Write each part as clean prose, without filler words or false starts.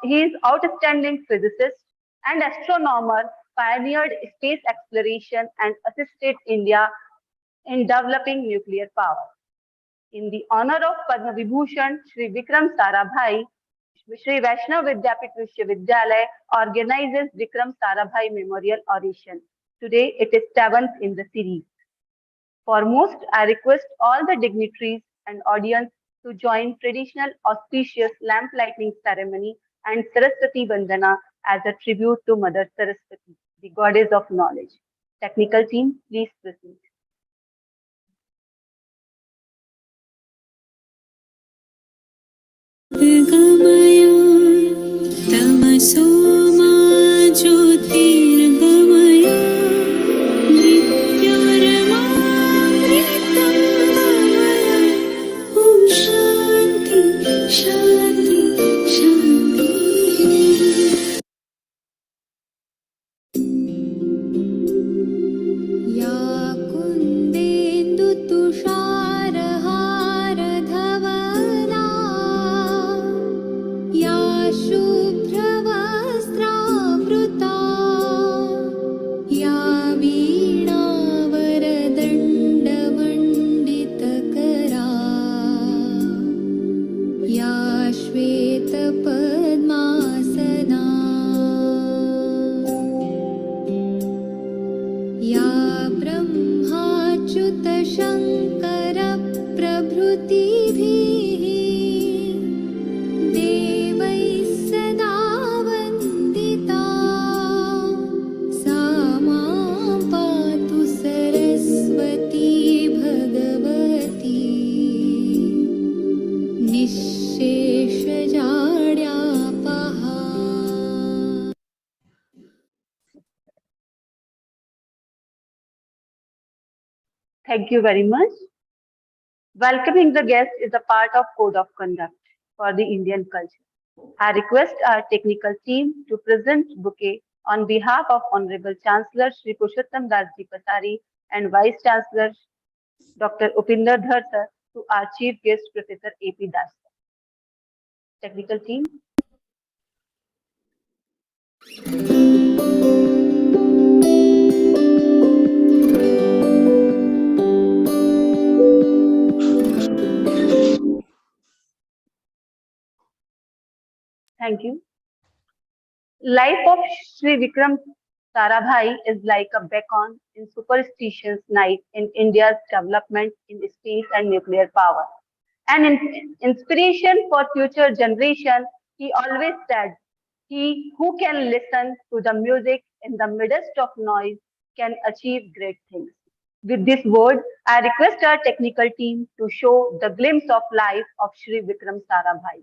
He is outstanding physicist and astronomer, pioneered space exploration and assisted India in developing nuclear power. In the honor of Padma Vibhushan, Shri Vikram Sarabhai, Shri Vaishnav Vidyapit Vishwavidyalaya organizes Vikram Sarabhai Memorial Oration. Today it is 7th in the series. Foremost, I request all the dignitaries and audience to join traditional auspicious lamp lighting ceremony and Saraswati Vandana as a tribute to Mother Saraswati, the goddess of knowledge. Technical team, please proceed. तमसो मा ज्योतिर्गमय मृत्योर्मामृतं गमय ॐ शान्ति शान्ति शान्ति या कुन्देन्दुतुषारहारधवला या शुभ्रवस्त्रावृता या वीणावरदण्डमण्डितकरा या श्वेतपद्मासना या ब्रह्माच्युतशङ्करप्रभृतिभिः देवैः सदा वन्दिता सा मां पातु Saraswati Bhagwati निःशेषजाड्यापहा. Thank you very much. Welcoming the guest is a part of code of conduct for the Indian culture. I request our technical team to present bouquet on behalf of Honorable Chancellor Shri Purushottam Das Ji Pasari and Vice Chancellor Dr. Upinder Dhar sir to our chief guest Professor A.P. Das sir. Technical team. Thank you. Life of Shri Vikram Sarabhai is like a beacon in superstitious night in India's development in space and nuclear power. An inspiration for future generation, he always said, he who can listen to the music in the midst of noise can achieve great things. With this word, I request our technical team to show the glimpse of life of Shri Vikram Sarabhai.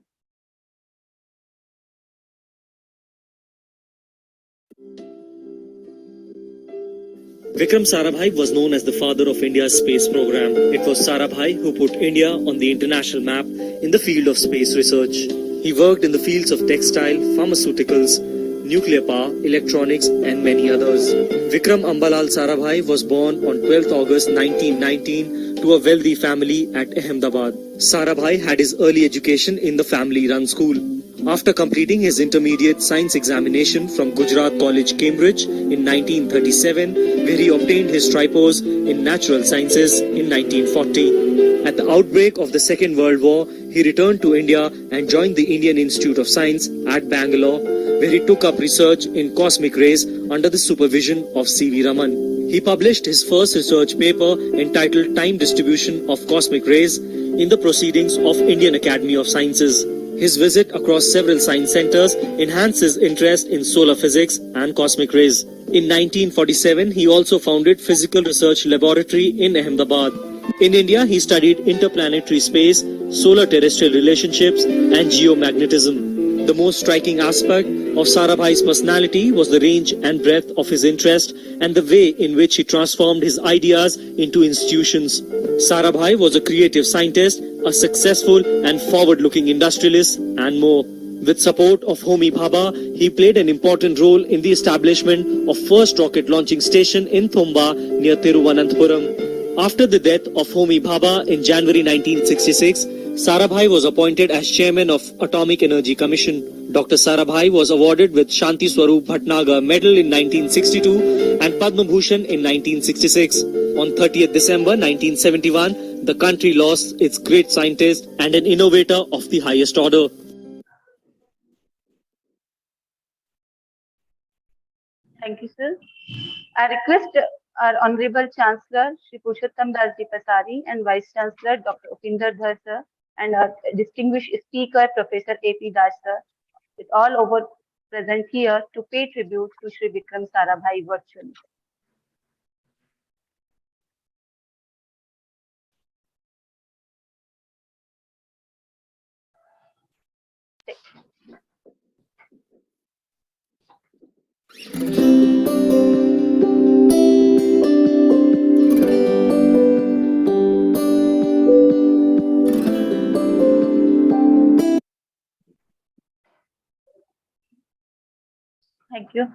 Vikram Sarabhai was known as the father of India's space program. It was Sarabhai who put India on the international map in the field of space research. He worked in the fields of textile, pharmaceuticals, nuclear power, electronics and many others. Vikram Ambalal Sarabhai was born on 12th August 1919 to a wealthy family at Ahmedabad. Sarabhai had his early education in the family-run school. After completing his intermediate science examination from Gujarat College, Cambridge in 1937, where he obtained his tripos in natural sciences in 1940. At the outbreak of the Second World War, he returned to India and joined the Indian Institute of Science at Bangalore, where he took up research in cosmic rays under the supervision of C.V. Raman. He published his first research paper entitled Time Distribution of Cosmic Rays in the Proceedings of Indian Academy of Sciences. His visit across several science centers enhanced his interest in solar physics and cosmic rays. In 1947, he also founded Physical Research Laboratory in Ahmedabad. In India, he studied interplanetary space, solar terrestrial relationships, and geomagnetism. The most striking aspect of Sarabhai's personality was the range and breadth of his interest and the way in which he transformed his ideas into institutions. Sarabhai was a creative scientist, a successful and forward-looking industrialist, and more. With support of Homi Bhabha, he played an important role in the establishment of first rocket launching station in Thumba near Thiruvananthapuram. After the death of Homi Bhabha in January 1966, Sarabhai was appointed as chairman of Atomic Energy Commission. Dr. Sarabhai was awarded with Shanti Swarup Bhatnagar Medal in 1962 and Padma Bhushan in 1966. On 30th December 1971, the country lost its great scientist and an innovator of the highest order. Thank you, sir. I request our Honorable Chancellor, Shri Purushottam Das Ji Pasari, and Vice Chancellor, Dr. Upinder Dhar, sir, and our distinguished speaker, Professor A.P. Das, sir, with all over present here to pay tribute to Shri Vikram Sarabhai virtually. Thank you.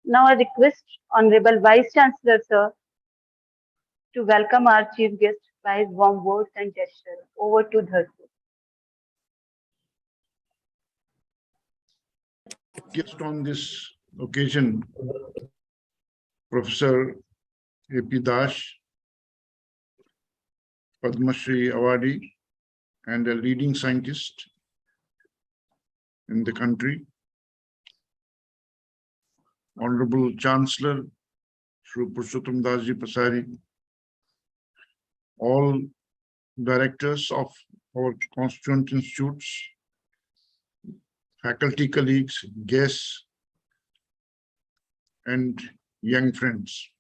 Now I request Honorable Vice Chancellor, sir, to welcome our chief guest by his warm words and gesture. Over to Dhar, sir. Guest on this occasion, Professor A.P. Das, Padma Shri Awardee, and a leading scientist in the country. Honorable Chancellor, Shri Purushottam Das Ji Pasari, all directors of our constituent institutes, faculty colleagues, guests, and young friends.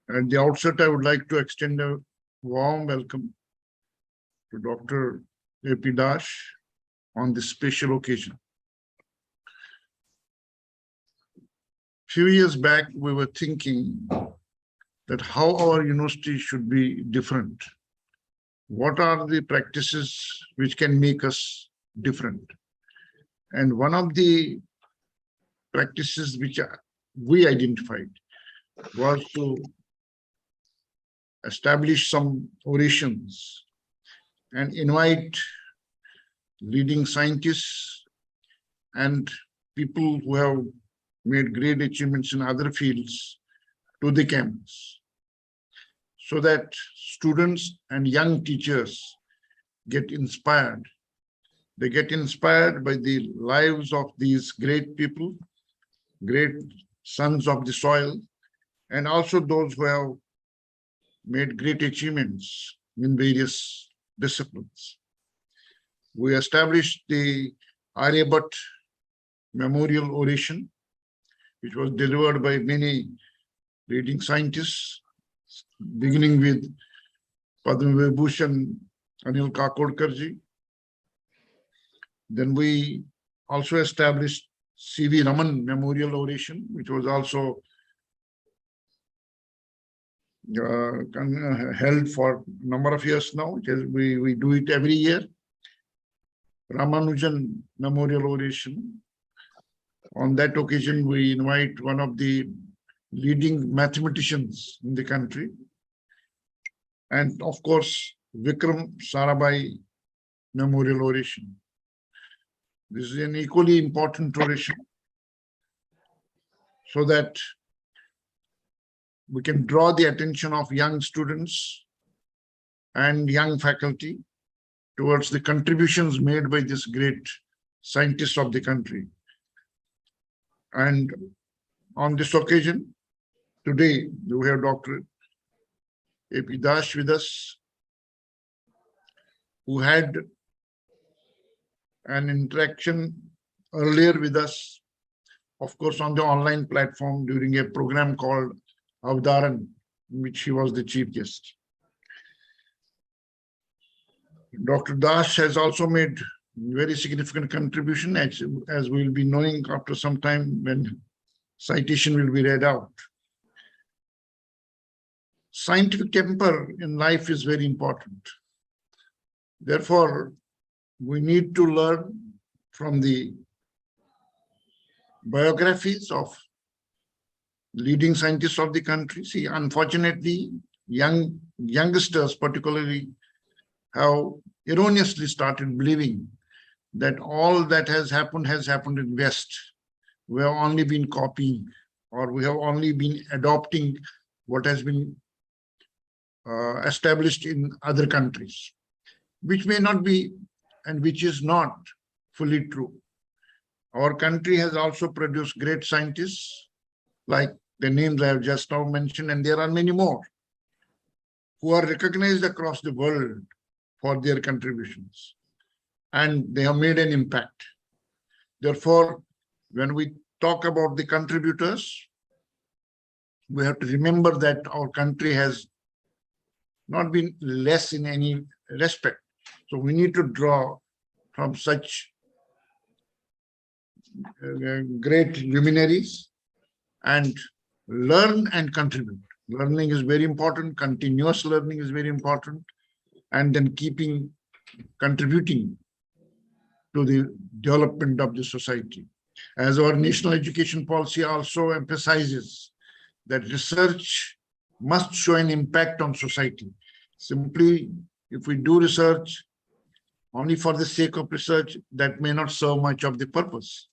At the outset, I would like to extend a warm welcome to Dr. A.P. Das on this special occasion. Few years back, we were thinking that how our university should be different. What are the practices which can make us different? And one of the practices which we identified was to establish some orations and invite leading scientists and people who have made great achievements in other fields to the campus, so that students and young teachers get inspired. They get inspired by the lives of these great people, great sons of the soil, and also those who have made great achievements in various disciplines. We established the Aryabhat Memorial Oration, which was delivered by many leading scientists, beginning with Padma Vibhushan Anil Kakodkarji. Then we also established C.V. Raman Memorial Oration, which was also held for a number of years now. We do it every year. Ramanujan Memorial Oration. On that occasion, we invite one of the leading mathematicians in the country. And of course, Vikram Sarabhai Memorial Oration. This is an equally important oration, so that we can draw the attention of young students and young faculty towards the contributions made by this great scientist of the country. And on this occasion, today, we have Dr. A.P. Das with us, who had an interaction earlier with us, of course, on the online platform during a program called Avdaran, in which he was the chief guest. Dr. Das has also made very significant contribution, as we will be knowing after some time when citation will be read out. Scientific temper in life is very important. Therefore, we need to learn from the biographies of leading scientists of the country. See, unfortunately, youngsters particularly have erroneously started believing that all that has happened in West. We have only been copying, or we have only been adopting what has been established in other countries, which may not be and which is not fully true. Our country has also produced great scientists, like the names I have just now mentioned, and there are many more who are recognized across the world for their contributions, and they have made an impact. Therefore, when we talk about the contributors, we have to remember that our country has not been less in any respect. So we need to draw from such great luminaries and learn and contribute. Learning is very important. Continuous learning is very important. And then contributing to the development of the society. As our national education policy also emphasizes that research must show an impact on society. Simply, if we do research only for the sake of research, that may not serve much of the purpose.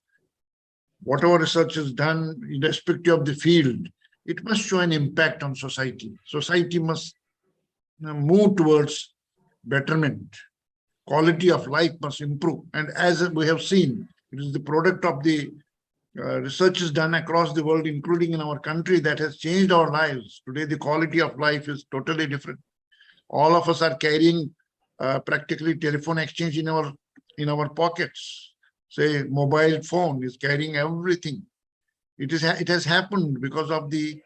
Whatever research is done, irrespective of the field, it must show an impact on society. Society must move towards betterment. Quality of life must improve. And as we have seen, it is the product of the research is done across the world, including in our country, that has changed our lives. Today, the quality of life is totally different. All of us are carrying practically telephone exchange in our pockets. Say, mobile phone is carrying everything. It has happened because of the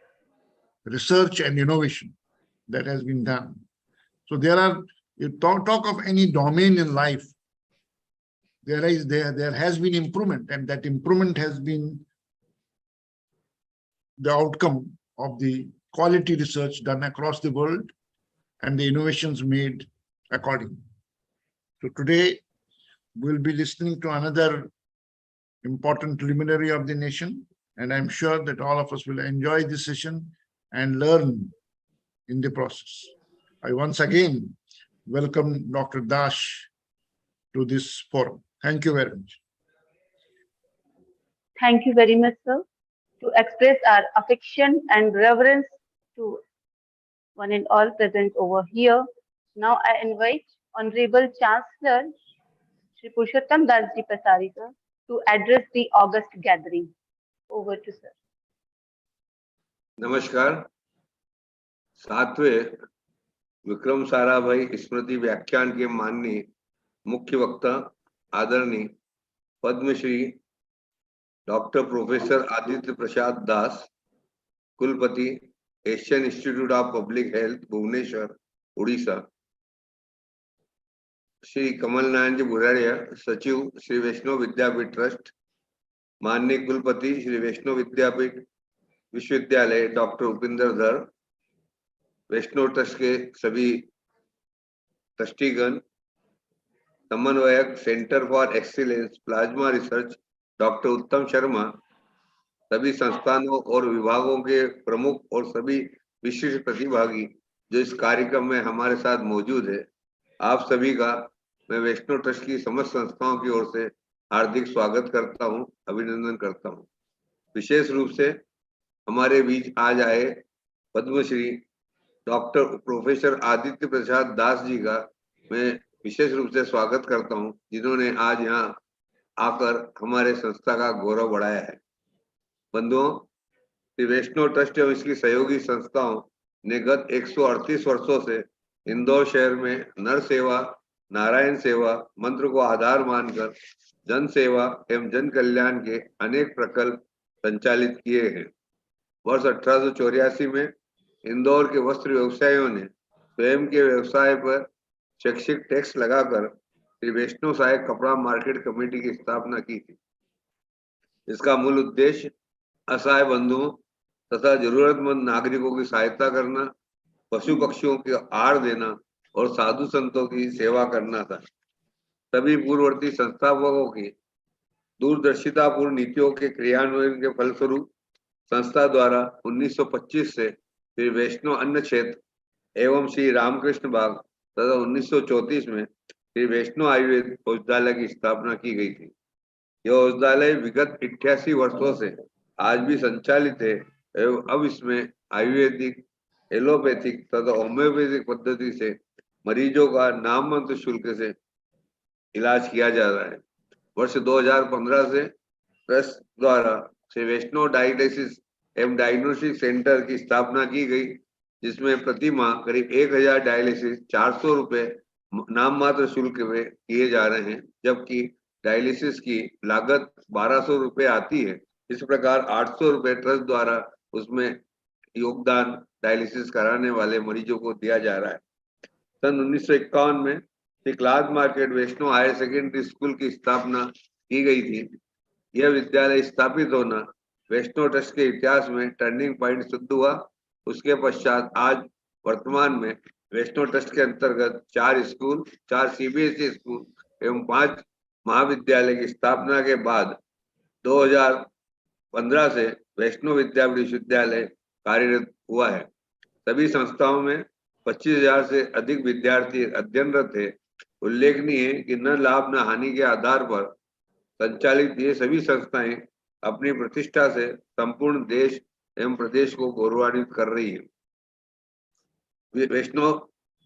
research and innovation that has been done. So you talk of any domain in life, there has been improvement, and that improvement has been the outcome of the quality research done across the world and the innovations made accordingly. So today we'll be listening to another important luminary of the nation, and I'm sure that all of us will enjoy this session and learn in the process. I once again welcome Dr. Dash to this forum. Thank you very much. Thank you very much, sir. To express our affection and reverence to one and all present over here, now I invite Honorable Chancellor Shri Purushottam Das Ji Pasari, sir, to address the August gathering. Over to sir. नमस्कार। 7वें विक्रम साराभाई स्मृति व्याख्यान के माननीय मुख्य वक्ता आदरणीय Padma Shri doctor professor Aditya Prasad Das, कुलपति Asian institute of public health Bhubaneswar Orissa, Shri Kamal Narayan ji Buradia, सचिव Shri Vaishnav Vidyapeeth trust, माननीय कुलपति श्री वैष्णव विद्यापीठ विश्वविद्यालय डॉक्टर उपिंदर धर, वैष्णव ट्रस्ट के सभी ट्रस्टीगण, समन्वयक centre for excellence plasma research doctor उत्तम शर्मा, सभी संस्थानों और विभागों के प्रमुख और सभी विशिष्ट प्रतिभागी जो इस कार्यक्रम में हमारे साथ मौजूद है, आप सभी का मैं वैष्णव ट्रस्ट की समस्त संस्थाओं की ओर से हार्दिक स्वागत करता हूं, अभिनंदन करता हूं। विशेष रूप से हमारे बीच आज आए पद्मश्री डॉक्टर प्रोफेसर आदित्य प्रसाद दास जी का मैं विशेष रूप से स्वागत करता हूं, जिन्होंने आज यहाँ आकर हमारे संस्था का गौरव बढ़ाया है। बंधुओं, श्री वैष्णव ट्रस्ट एवं इसकी सहयोगी संस्थाओं ने गत 138 वर्षों से इंदौर शहर में नर सेवा नारायण सेवा मंत्र को आधार मानकर जन सेवा एवं जन कल्याण के अनेक प्रकल्प संचालित किए हैं। वर्ष 1884 में इंदौर के वस्त्र व्यवसायियों ने स्वयं के व्यवसाय पर शैक्षिक टैक्स लगाकर श्री वैष्णव सहायक कपड़ा मार्केट कमेटी की स्थापना की थी। इसका मूल उद्देश्य असहाय बंधुओं तथा जरूरतमंद नागरिकों की सहायता करना, पशु पक्षियों को आहार देना और साधु संतों की सेवा करना था। सभी पूर्ववर्ती संस्थापकों की दूरदर्शितापूर्ण नीतियों के क्रियान्वयन के फलस्वरूप संस्था द्वारा 1925 से श्री वैष्णव अन्न क्षेत्र एवं श्री रामकृष्ण बाग तथा 1934 में श्री वैष्णो आयुर्वेद औषधालय की स्थापना की गई थी। यह औषधालय विगत 88 वर्षों से आज भी संचालित है एवं अब इसमें आयुर्वेदिक, एलोपैथिक तथा होम्योपैथिक पद्धति से मरीजों का नाममात्र शुल्क से इलाज किया जा रहा है। वर्ष 2015 से ट्रस्ट द्वारा श्री वैष्णो डायलिसिस एवं डायग्नोस्टिक सेंटर की स्थापना की गई, जिसमें प्रति माह करीब 1000 डायलिसिस 400 रुपए नाममात्र शुल्क में किए जा रहे हैं, जबकि डायलिसिस की लागत 1200 रुपए आती है। इस प्रकार 800 रुपए ट्रस्ट द्वारा उसमें योगदान डायलिसिस कराने वाले मरीजों को दिया जा रहा है। सन 1951 में class market Vaishno higher secondary school की स्थापना की गई थी। यह विद्यालय स्थापित होना वैष्णो ट्रस्ट के इतिहास में टर्निंग पॉइंट सिद्ध हुआ। उसके पश्चात आज वर्तमान में वैष्णो ट्रस्ट के अंतर्गत 4 स्कूल, 4 सीबीएसई स्कूल एवं 5 महाविद्यालय की स्थापना के बाद 2015 से वैष्णो विश्वविद्यालय कार्यरत हुआ है। सभी संस्थाओं में 25,000 से अधिक विद्यार्थी अध्ययनरत है। उल्लेखनीय है कि न लाभ न हानि के आधार पर संचालित ये सभी संस्थाएं अपनी प्रतिष्ठा से संपूर्ण देश एवं प्रदेश को गौरवान्वित कर रही है। वैष्णो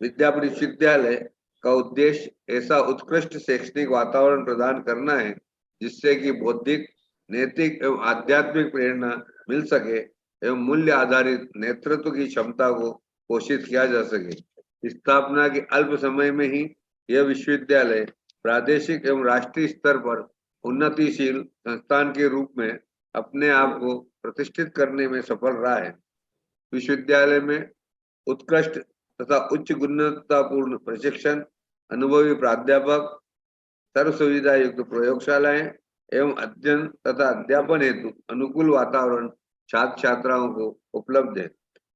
विश्वविद्यालय का उद्देश्य ऐसा उत्कृष्ट शैक्षणिक वातावरण प्रदान करना है जिससे कि बौद्धिक, नैतिक एवं आध्यात्मिक प्रेरणा मिल सके एवं मूल्य आधारित नेतृत्व की क्षमता को पोषित किया जा सके। स्थापना के अल्प समय में ही यह विश्वविद्यालय प्रादेशिक एवं राष्ट्रीय स्तर पर उन्नतिशील संस्थान के रूप में अपने आप को प्रतिष्ठित करने में सफल रहा है। विश्वविद्यालय में उत्कृष्ट तथा उच्च गुणवत्तापूर्ण प्रशिक्षण, अनुभवी प्राध्यापक, सर्व सुविधा युक्त प्रयोगशालाएं एवं अध्ययन तथा अध्यापन हेतु अनुकूल वातावरण छात्र छात्राओं को उपलब्ध है।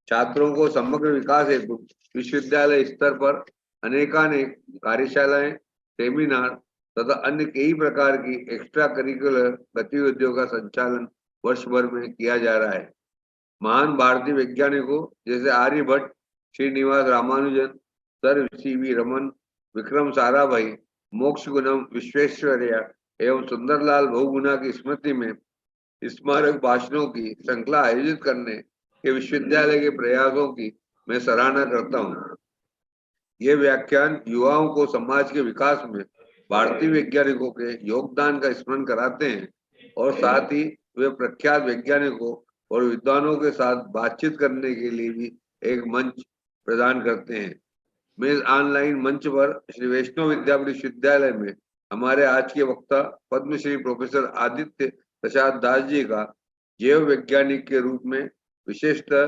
छात्रों को समग्र विकास हेतु विश्वविद्यालय स्तर पर अनेकानेक कार्यशालाएं, सेमिनार तथा अन्य कई प्रकार की एक्स्ट्रा करिकुलर गतिविधियों का संचालन वर्ष भर में किया जा रहा है। महान भारतीय वैज्ञानिकों जैसे आर्यभट्ट, श्रीनिवास रामानुजन, सर सीवी रमन, विक्रम साराभाई, मोक्षगुणम विश्वेश्वरैया एवं सुंदरलाल बहुगुणा की स्मृति में स्मारक भाषणों की श्रृंखला आयोजित करने के विश्वविद्यालय के प्रयासों की मैं सराहना करता हूँ। ये व्याख्यान युवाओं को समाज के विकास में भारतीय वैज्ञानिकों के योगदान का स्मरण कराते हैं और साथ ही वे प्रख्यात वैज्ञानिकों और विद्वानों के साथ बातचीत करने के लिए भी एक मंच प्रदान करते हैं। मैं इस ऑनलाइन मंच पर श्री वैष्णो विश्वविद्यालय में हमारे आज के वक्ता पद्मश्री प्रोफेसर आदित्य प्रसाद दास जी का जैव वैज्ञानिक के रूप में विशेषतः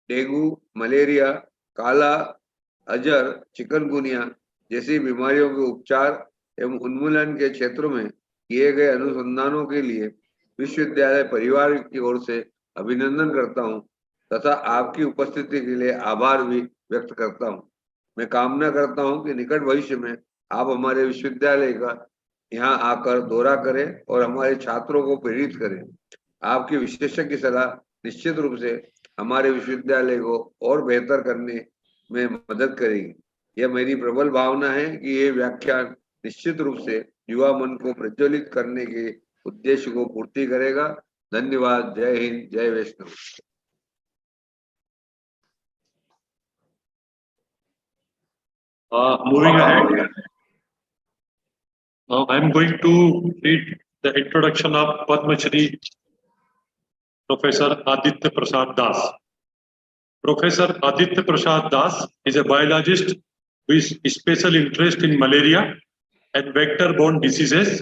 डेंगू, मलेरिया, काला अजर, चिकनगुनिया जैसी बीमारियों के उपचार एवं उन्मूलन के क्षेत्रों में किए गए अनुसंधानों के लिए विश्वविद्यालय परिवार की ओर से अभिनंदन करता हूं तथा आपकी उपस्थिति के लिए आभार भी व्यक्त करता हूं। मैं कामना करता हूं कि निकट भविष्य में आप हमारे विश्वविद्यालय का यहाँ आकर दौरा करें और हमारे छात्रों को प्रेरित करें। आपकी विशेषज्ञ सलाह निश्चित रूप से हमारे विश्वविद्यालय को और बेहतर करने में मदद करेगी। यह मेरी प्रबल भावना है कि ये व्याख्यान निश्चित रूप से युवा मन को प्रज्वलित करने के उद्देश्य को पूर्ति करेगा। धन्यवाद। जय हिंद, जय वैष्णव। Moving ahead, now I am going to read the introduction of Padma Shri Professor Aditya Prasad Das. Professor Aditya Prasad Das is a biologist with special interest in malaria and vector-borne diseases.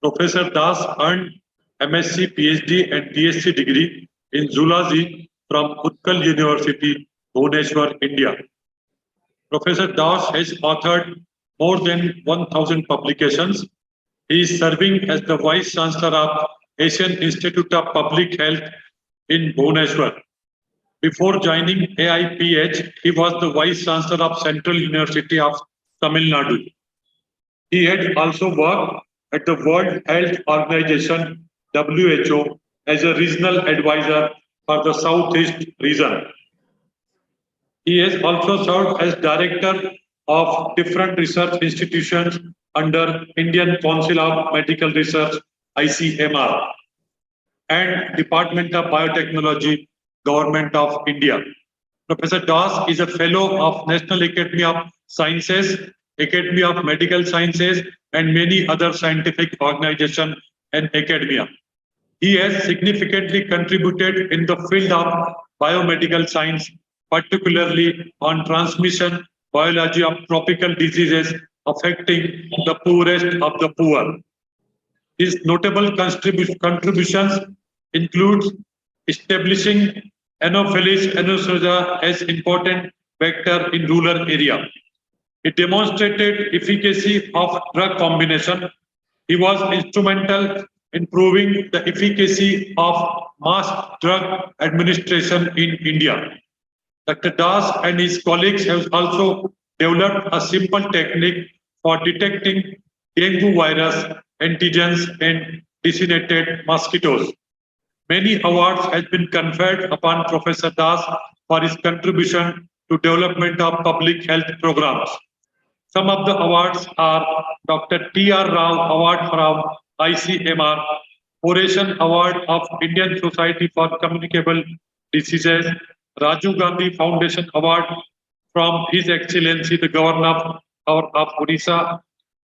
Professor Das earned MSc, PhD and DSc degree in zoology from Utkal University, Bhubaneswar, India. Professor Das has authored more than 1,000 publications. He is serving as the Vice Chancellor of Asian Institute of Public Health in Bhubaneswar. Before joining AIPH, he was the Vice Chancellor of Central University of Tamil Nadu. He had also worked at the World Health Organization (WHO) as a regional advisor for the Southeast region. He has also served as director of different research institutions under Indian Council of Medical Research (ICMR) and Department of Biotechnology, Government of India. Professor Das is a fellow of National Academy of Sciences, Academy of Medical Sciences, and many other scientific organizations and academia. He has significantly contributed in the field of biomedical science, particularly on transmission biology of tropical diseases affecting the poorest of the poor. His notable contributions include establishing Anopheles anosauga as important vector in rural area. He demonstrated efficacy of drug combination. He was instrumental in proving the efficacy of mass drug administration in India. Dr. Das and his colleagues have also developed a simple technique for detecting dengue virus antigens in designated mosquitoes. Many awards have been conferred upon Professor Das for his contribution to development of public health programs. Some of the awards are Dr. T.R. Rao Award from ICMR, Oration Award of Indian Society for Communicable Diseases, Rajiv Gandhi Foundation Award from His Excellency the Governor of Odisha,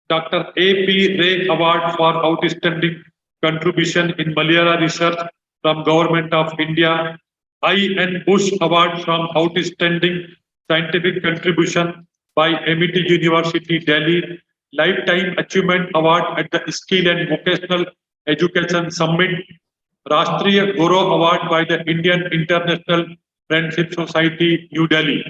Dr. A.P. Ray Award for Outstanding Contribution in Malaria Research from Government of India, I.N. Bush Award from Outstanding Scientific Contribution by MIT University, Delhi, Lifetime Achievement Award at the Skill and Vocational Education Summit, Rashtriya Gaurav Award by the Indian International Friendship Society, New Delhi.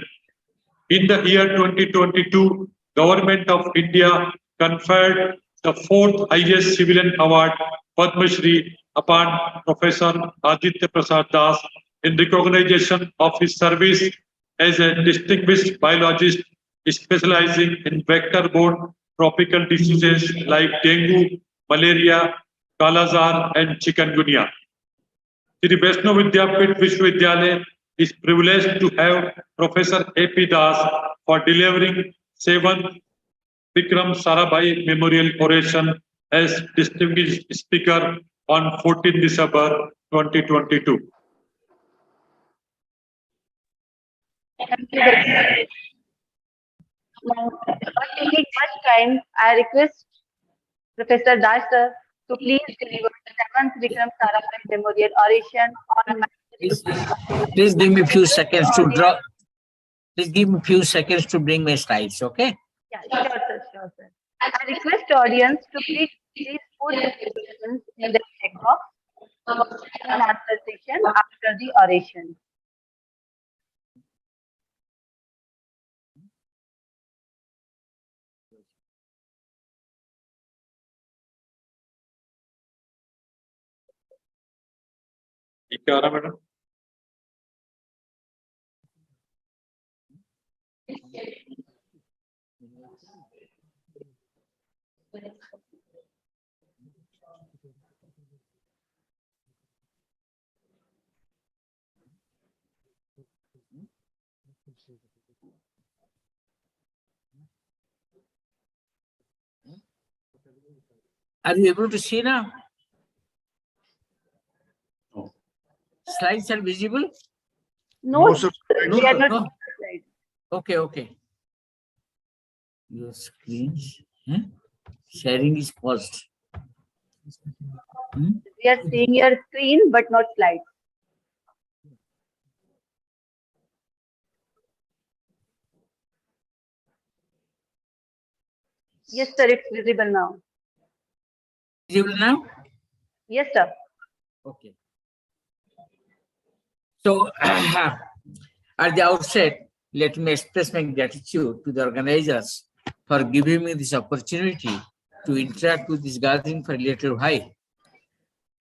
In the year 2022, Government of India conferred the fourth highest civilian award, Padma Shri, upon Professor Aditya Prasad Das in recognition of his service as a distinguished biologist specializing in vector-borne tropical diseases like dengue, malaria, Kala-Azar, and chikungunya. Sri Vaishno Vidyapit Vishwavidyalaya is privileged to have Professor A.P. Das for delivering 7th Vikram Sarabhai Memorial Oration as distinguished speaker on 14 December 2022. Thank you very much. Now, not taking much time, I request Professor Das sir to please deliver the 7th Vikram Sarabhai Memorial Oration on Please give me a few seconds to draw. Please give me a few seconds to bring my slides, okay? Yeah, sure, sir, sure, sir. I request audience to please put the questions in the chat box for question and answer session after the oration. क्या हो रहा है madam? Are you able to see now? Slides are visible? No, sir. we are not. No. Okay, okay. Your screens, sharing is paused. We are seeing your screen but not slides. Yes, sir, it's visible now. Visible now? Yes, sir. Okay. So, at the outset, let me express my gratitude to the organizers for giving me this opportunity to interact with this gathering for a little while.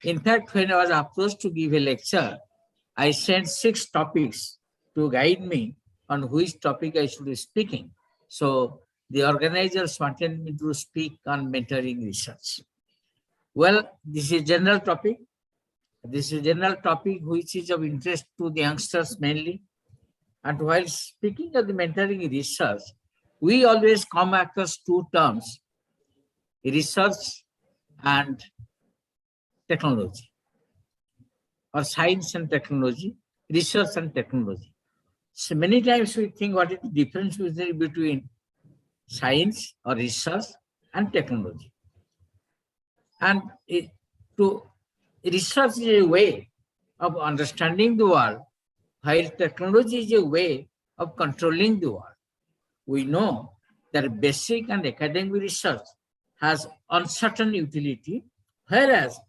In fact, when I was approached to give a lecture, I sent 6 topics to guide me on which topic I should be speaking. So, the organizers wanted me to speak on mentoring research. Well, this is a general topic. This is a general topic which is of interest to the youngsters mainly. And while speaking of the mentoring research, we always come across two terms, research and technology, or science and technology, research and technology. So many times we think what is the difference between science or research and technology. And research is a way of understanding the world, while technology is a way of controlling the world. We know that basic and academic research has uncertain utility, whereas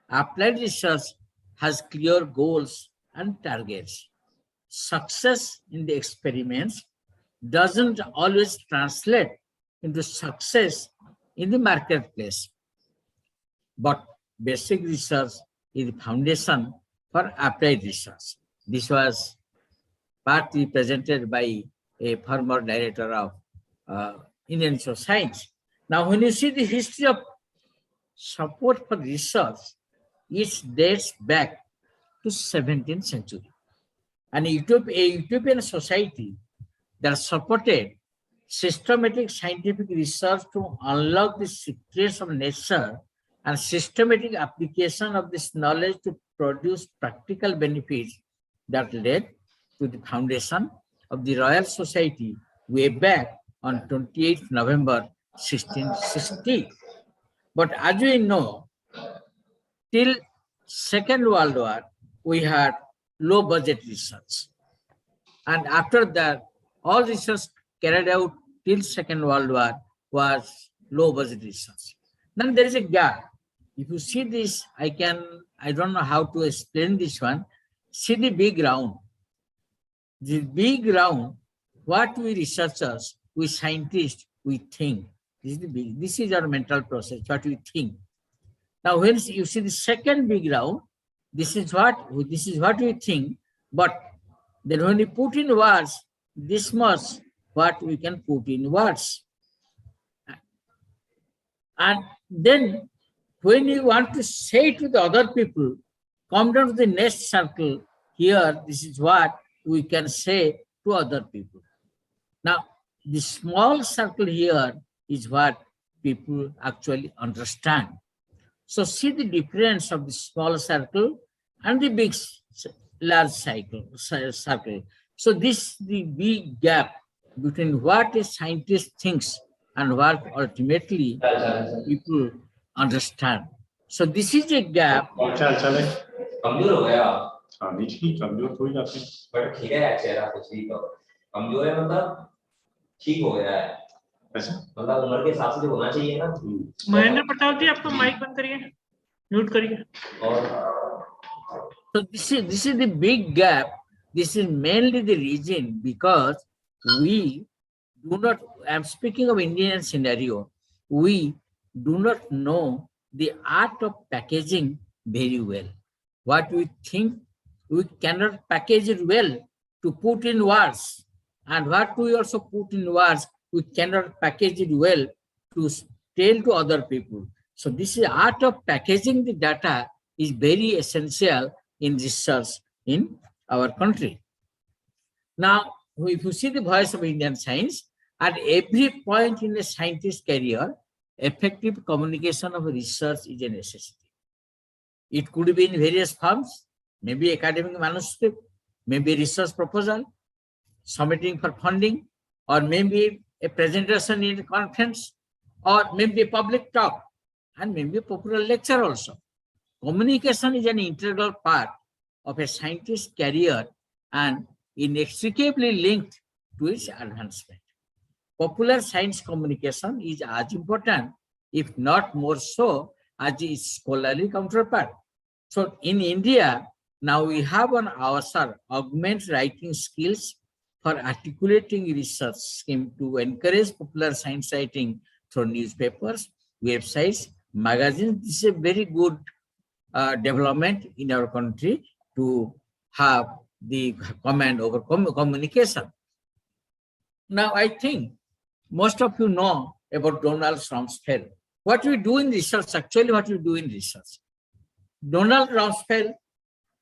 applied research has clear goals and targets. Success in the experiments doesn't always translate into success in the marketplace. But basic research is the foundation for applied research. This was partly presented by a former director of Indian Institute of Science. Now, when you see the history of support for research, it dates back to 17th century. And a utopian society that supported systematic scientific research to unlock the secrets of nature and systematic application of this knowledge to produce practical benefits that led to the foundation of the Royal Society way back on 28th November 1660. But as we know, till Second World War, we had low budget research. And after that, all research carried out till Second World War was low budget research. Then there is a gap. If you see this, I don't know how to explain this one. See the big round. The big round, what we researchers, we scientists, we think. This is our mental process, what we think. Now, when you see the second big round, this is what we think, but then when we put in words, this much what we can put in words. And then when you want to say to the other people, come down to the next circle, here, this is what we can say to other people. Now, the small circle here is what people actually understand. So see the difference of the small circle and the big, large circle. So this is the big gap between what a scientist thinks and what ultimately people understand. So this is a gap. कमजोर हो गया नहीं कमजोर हो जाते but ठीक है चेहरा कुछ भी कमजोर है मतलब ठीक हो गया है ऐसा मतलब उम्र के हिसाब से जो होना चाहिए ना महेंद्र प्रताप जी आपका माइक बंद करिए म्यूट करिए So this is the big gap. This is mainly the reason because we do not, I'm speaking of Indian scenario, we do not know the art of packaging very well. What we think, we cannot package it well to put in words. And what we also put in words, we cannot package it well to tell to other people. So this is art of packaging the data is very essential in research in our country. Now, if you see the voice of Indian science, at every point in a scientist's career, effective communication of research is a necessity. It could be in various forms, maybe academic manuscript, maybe research proposal, submitting for funding, or maybe a presentation in a conference, or maybe a public talk, and maybe a popular lecture also. Communication is an integral part of a scientist's career and inextricably linked to its advancement. Popular science communication is as important, if not more so, as its scholarly counterpart. So in India, now we have on our side augment writing skills for articulating research scheme to encourage popular science writing through newspapers, websites, magazines. This is a very good development in our country to have the command over communication. Now, I think most of you know about Donald Rumsfeld. What we do in research, actually what we do in research. Donald Rumsfeld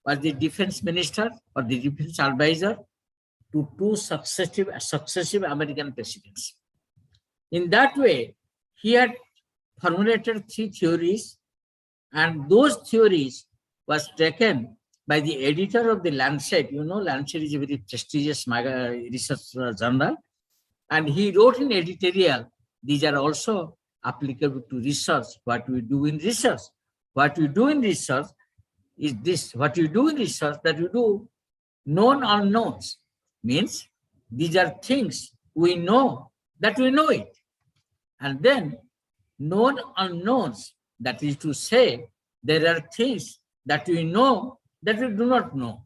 was the defense minister or the defense advisor to two successive American presidents. In that way, he had formulated 3 theories, and those theories was taken by the editor of the Lancet. You know, Lancet is a very prestigious research journal, and he wrote in editorial, these are also applicable to research, what we do in research. What we do in research is this, what you do in research, that you do known unknowns, means these are things we know that we know it. And then known unknowns, that is to say, there are things that we know that we do not know.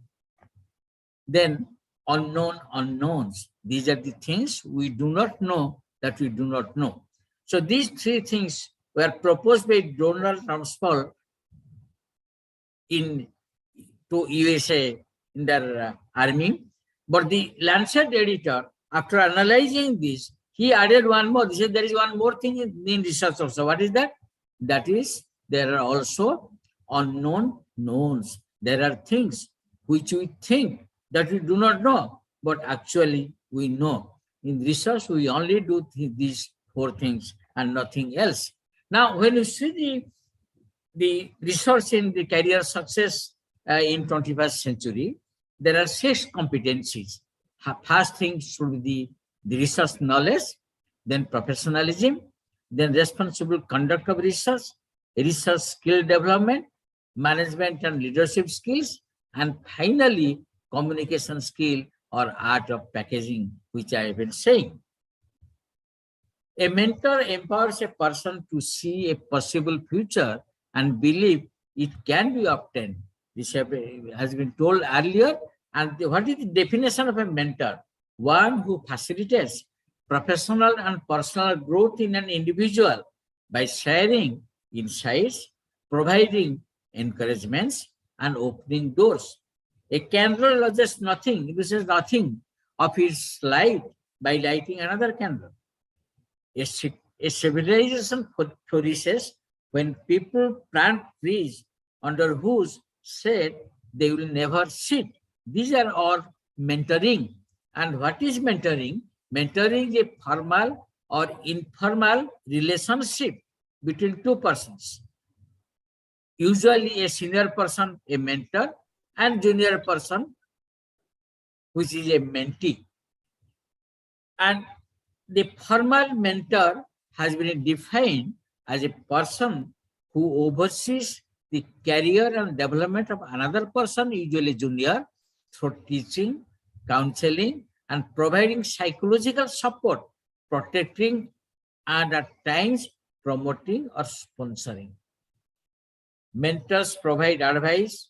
Then unknown unknowns, these are the things we do not know that we do not know. So these 3 things were proposed by Donald Rumsfeld to USA in their army. But the Lancet editor, after analyzing this, he added one more. He said there is one more thing in research also. What is that? That is, there are also unknown knowns. There are things which we think that we do not know, but actually we know. In research, we only do these 4 things and nothing else. Now, when you see the research in the career success in 21st century, there are 6 competencies. First thing should be the research knowledge, then professionalism, then responsible conduct of research, research skill development, management and leadership skills, and finally, communication skill or art of packaging, which I have been saying. A mentor empowers a person to see a possible future and believe it can be obtained. This has been told earlier. And what is the definition of a mentor? One who facilitates professional and personal growth in an individual by sharing insights, providing encouragements, and opening doors. A candle loses nothing, loses nothing of its light by lighting another candle. A civilization flourishes when people plant trees under whose shade they will never sit. These are all mentoring. And what is mentoring? Mentoring is a formal or informal relationship between 2 persons. Usually a senior person, a mentor, and junior person, which is a mentee. And the formal mentor has been defined as a person who oversees the career and development of another person, usually junior, through teaching, counseling, and providing psychological support, protecting, and at times promoting or sponsoring. Mentors provide advice,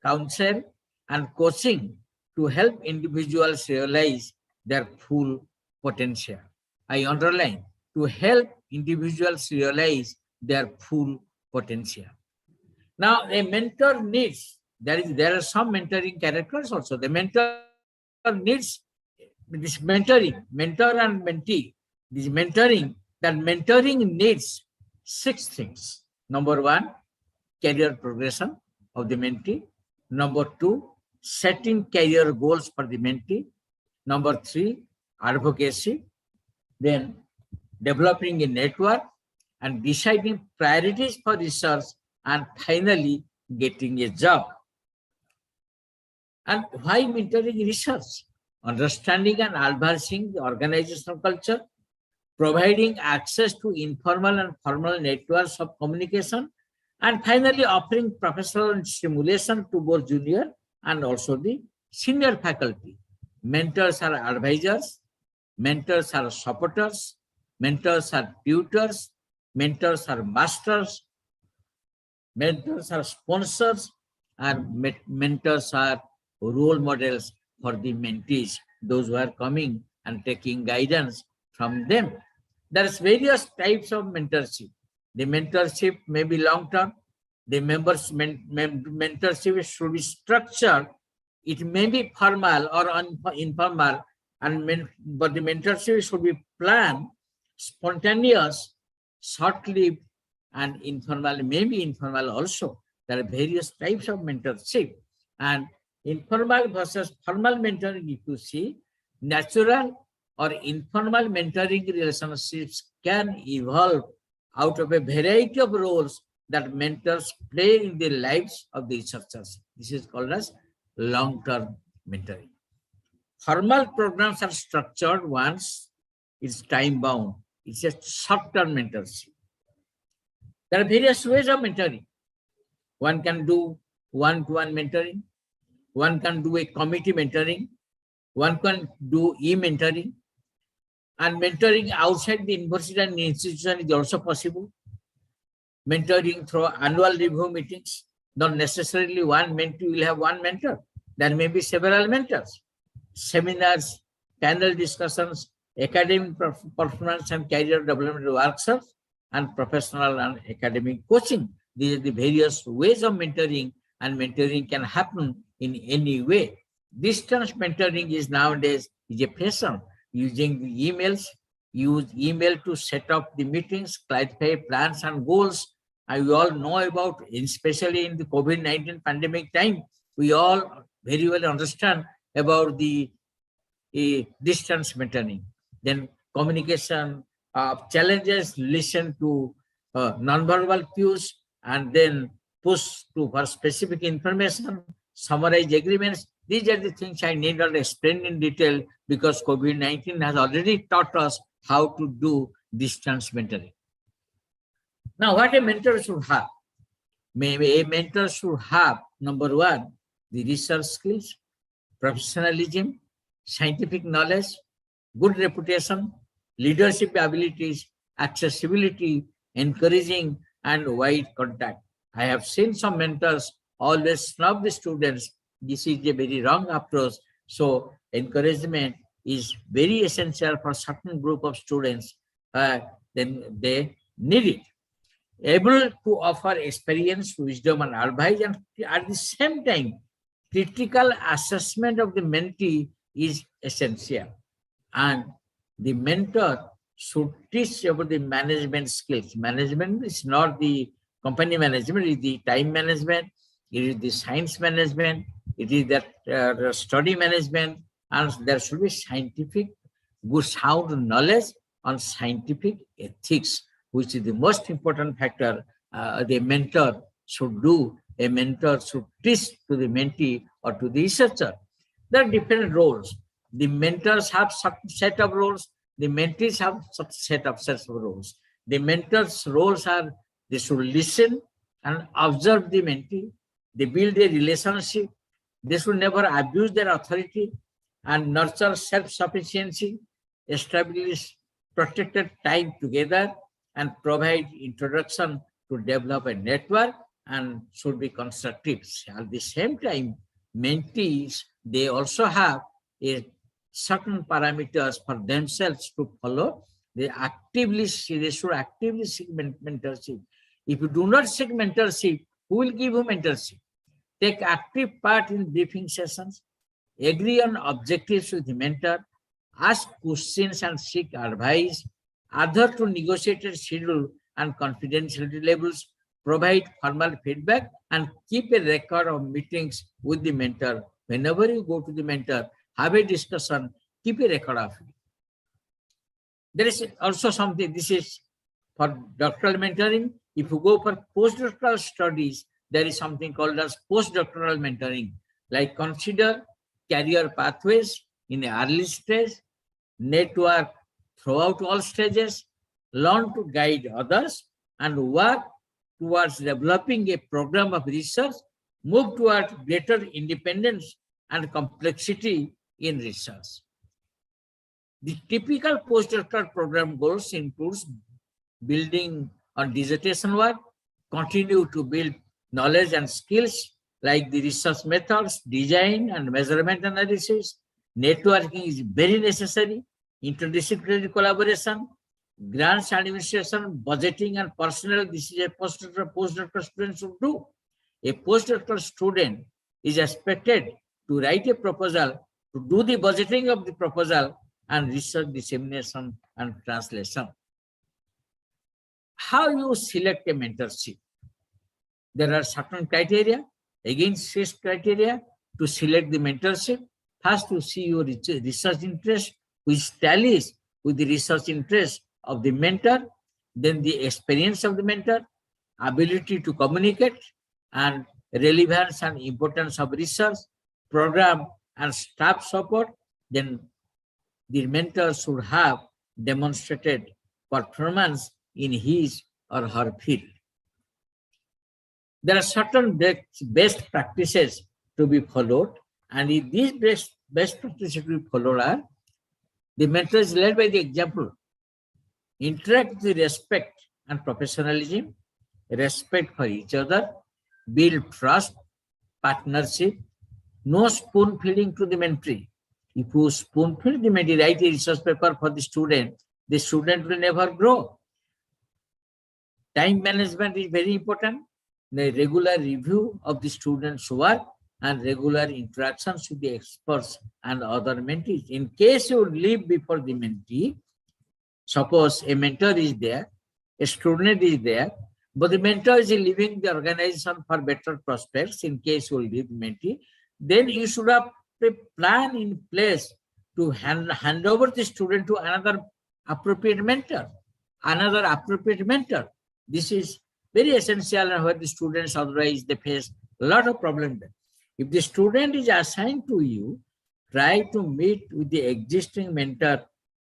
counsel, and coaching to help individuals realize their full potential. I underline, to help individuals realize their full potential. Now, a mentor needs, there are some mentoring characters also. The mentor needs this mentoring, mentor and mentee. This mentoring, that mentoring needs 6 things. Number 1, career progression of the mentee. Number 2, setting career goals for the mentee. Number 3, advocacy. Then developing a network and deciding priorities for research, and finally getting a job. And why mentoring research? Understanding and advancing the organizational culture, providing access to informal and formal networks of communication, and finally offering professional stimulation to both junior and also the senior faculty. Mentors are advisors, mentors are supporters, mentors are tutors, mentors are masters, mentors are sponsors, and mentors are role models for the mentees, those who are coming and taking guidance from them. There's various types of mentorship. The mentorship may be long-term. The mentorship should be structured. It may be formal or informal, but the mentorship should be planned, spontaneous, short-lived, and informal, maybe informal also. There are various types of mentorship. And informal versus formal mentoring, if you see, Natural or informal mentoring relationships can evolve out of a variety of roles that mentors play in the lives of the researchers. This is called as long-term mentoring. Formal programs are structured once it's time-bound. It's a short-term mentorship. There are various ways of mentoring. One can do one-to-one mentoring. One can do a committee mentoring. One can do e-mentoring. And mentoring outside the university and institution is also possible. Mentoring through annual review meetings. Not necessarily one mentee will have one mentor. There may be several mentors. Seminars, panel discussions, academic performance and career development workshops, and professional and academic coaching. These are the various ways of mentoring, and mentoring can happen in any way. Distance mentoring is nowadays a fashion. Using the emails, use email to set up the meetings, clarify plans and goals. And we all know about, especially in the COVID-19 pandemic time, we all very well understand about the distance mentoring. Then communication challenges, listen to nonverbal cues, and then push to for specific information, summarize agreements. These are the things I need not explain in detail because COVID-19 has already taught us how to do distance mentoring. Now, what a mentor should have? Maybe a mentor should have, number one, the research skills, professionalism, scientific knowledge, good reputation, leadership abilities, accessibility, encouraging, and wide contact. I have seen some mentors always snub the students. This is a very wrong approach. So encouragement is very essential for a certain group of students. Then they need it. Able to offer experience, wisdom, and advice, and at the same time, critical assessment of the mentee is essential. And the mentor should teach about the management skills. Management is not the company management, it is the time management, it is the science management, it is that study management, and there should be scientific, good sound knowledge on scientific ethics, which is the most important factor the mentor should do. A mentor should teach to the mentee or to the researcher. There are different roles. The mentors have some set of roles. The mentees have some set of roles. The mentors' roles are they should listen and observe the mentee. They build a relationship. They should never abuse their authority and nurture self-sufficiency, establish protected time together, and provide introduction to develop a network and should be constructive. At the same time, mentees, they also have a certain parameters for themselves to follow. They should actively seek mentorship. If you do not seek mentorship, who will give you mentorship? Take active part in briefing sessions, agree on objectives with the mentor, ask questions and seek advice, adhere to negotiated schedule and confidentiality levels, provide formal feedback, and keep a record of meetings with the mentor. Whenever you go to the mentor, have a discussion, keep a record of it. There is also something, this is for doctoral mentoring. If you go for postdoctoral studies, there is something called as postdoctoral mentoring. Like consider career pathways in the early stage, network throughout all stages, learn to guide others, and work towards developing a program of research, move towards greater independence and complexity in research. The typical postdoctoral program goals includes building on dissertation work, continue to build knowledge and skills like the research methods, design and measurement analysis. Networking is very necessary, interdisciplinary collaboration, grants administration, budgeting and personnel. This is a postdoctoral student should do. A postdoctoral student is expected to write a proposal, to do the budgeting of the proposal, and research dissemination and translation. How you select a mentorship? There are certain criteria, again 6 criteria to select the mentorship. has to see your research interest, which tallies with the research interest of the mentor, then the experience of the mentor, ability to communicate, and relevance and importance of research, program, and staff support. Then the mentor should have demonstrated performance in his or her field. There are certain best practices to be followed, and if these best practices to be followed are: the mentor is led by the example, interact with respect and professionalism, respect for each other, build trust, partnership, no spoon feeding to the mentee. If you spoon feed the mentee, write a research paper for the student will never grow. Time management is very important. The regular review of the student's work and regular interactions with the experts and other mentees. In case you leave before the mentee, suppose a mentor is there, a student is there, but the mentor is leaving the organization for better prospects. In case you leave the mentee, then you should have a plan in place to hand over the student to another appropriate mentor. This is very essential, and where the students otherwise they face a lot of problems. If the student is assigned to you, try to meet with the existing mentor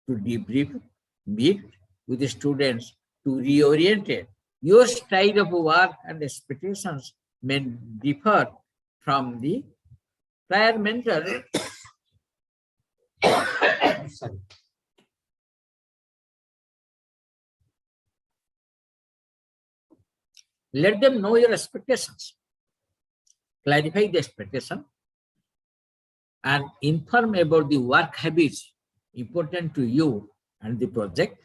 to debrief, meet with the students to reorient it. Your style of work and expectations may differ from the prior mentor. Sorry. Let them know your expectations. Clarify the expectation and inform about the work habits important to you and the project.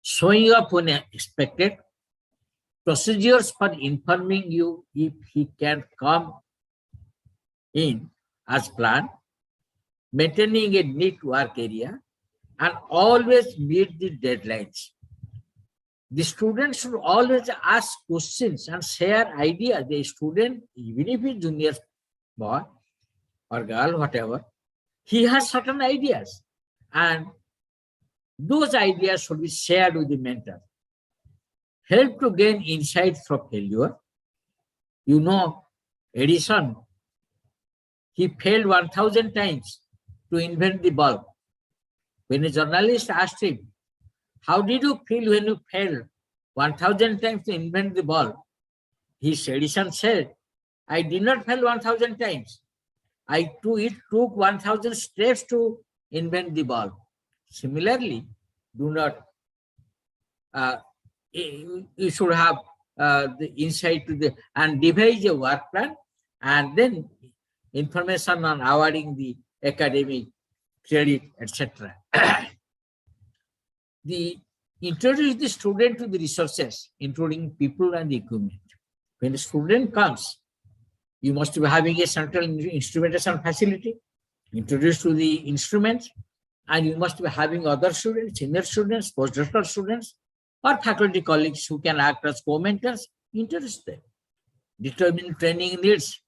Showing up when expected. Procedures for informing you if he can come in as planned. Maintaining a neat work area and always meet the deadlines. The student should always ask questions and share ideas. The student, even if he's junior boy or girl, whatever, he has certain ideas, and those ideas should be shared with the mentor. Help to gain insights from failure. You know, Edison, he failed 1,000 times to invent the bulb. When a journalist asked him, how did you feel when you failed 1,000 times to invent the bulb? Edison said, I did not fail 1,000 times. It took 1,000 steps to invent the bulb. Similarly, do not, you should have the insight to the, and devise a work plan, and then information on awarding the academic credit, etc. Introduce the student to the resources, including people and equipment. When the student comes, you must be having a central instrumentation facility, introduce to the instruments, and you must be having other students, senior students, postdoctoral students, or faculty colleagues who can act as co-mentors. Introduce them. Determine training needs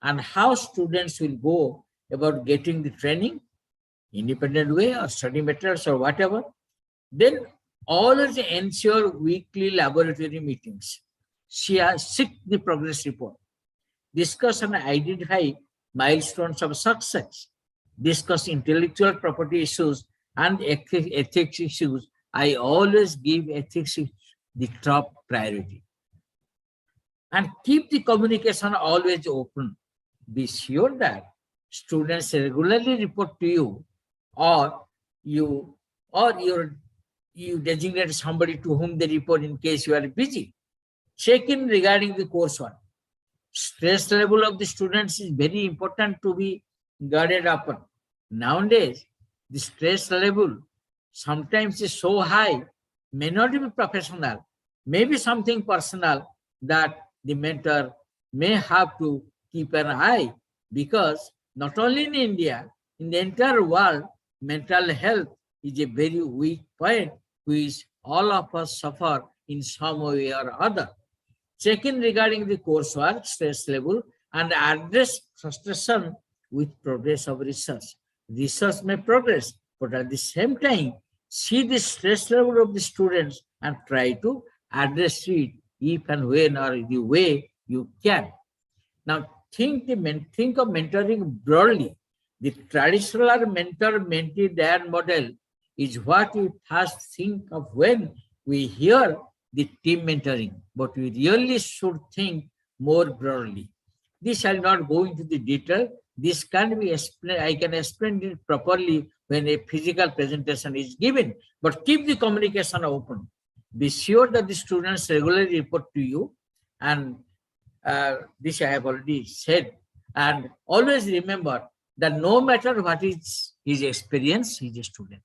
and how students will go about getting the training, independent way or study materials or whatever. Then always ensure weekly laboratory meetings. Seek the progress report. Discuss and identify milestones of success. Discuss intellectual property issues and ethics issues. I always give ethics the top priority. And keep the communication always open. Be sure that students regularly report to you, or you designate somebody to whom they report in case you are busy. Check in regarding the coursework. Stress level of the students is very important to be guarded upon. Nowadays, the stress level sometimes is so high, may not be professional, maybe something personal, that the mentor may have to keep an eye, because not only in India, in the entire world, mental health is a very weak point, which all of us suffer in some way or other. Check in regarding the coursework, stress level, and address frustration with progress of research. Research may progress, but at the same time, see the stress level of the students and try to address it if and when or the way you can. Now, think of mentoring broadly. The traditional mentor-mentee dyad model is what we first think of when we hear the team mentoring, but we really should think more broadly. This shall not go into the detail. This can be explained. I can explain it properly when a physical presentation is given, but keep the communication open. Be sure that the students regularly report to you, and this I have already said. And always remember that no matter what is his experience, he is a student.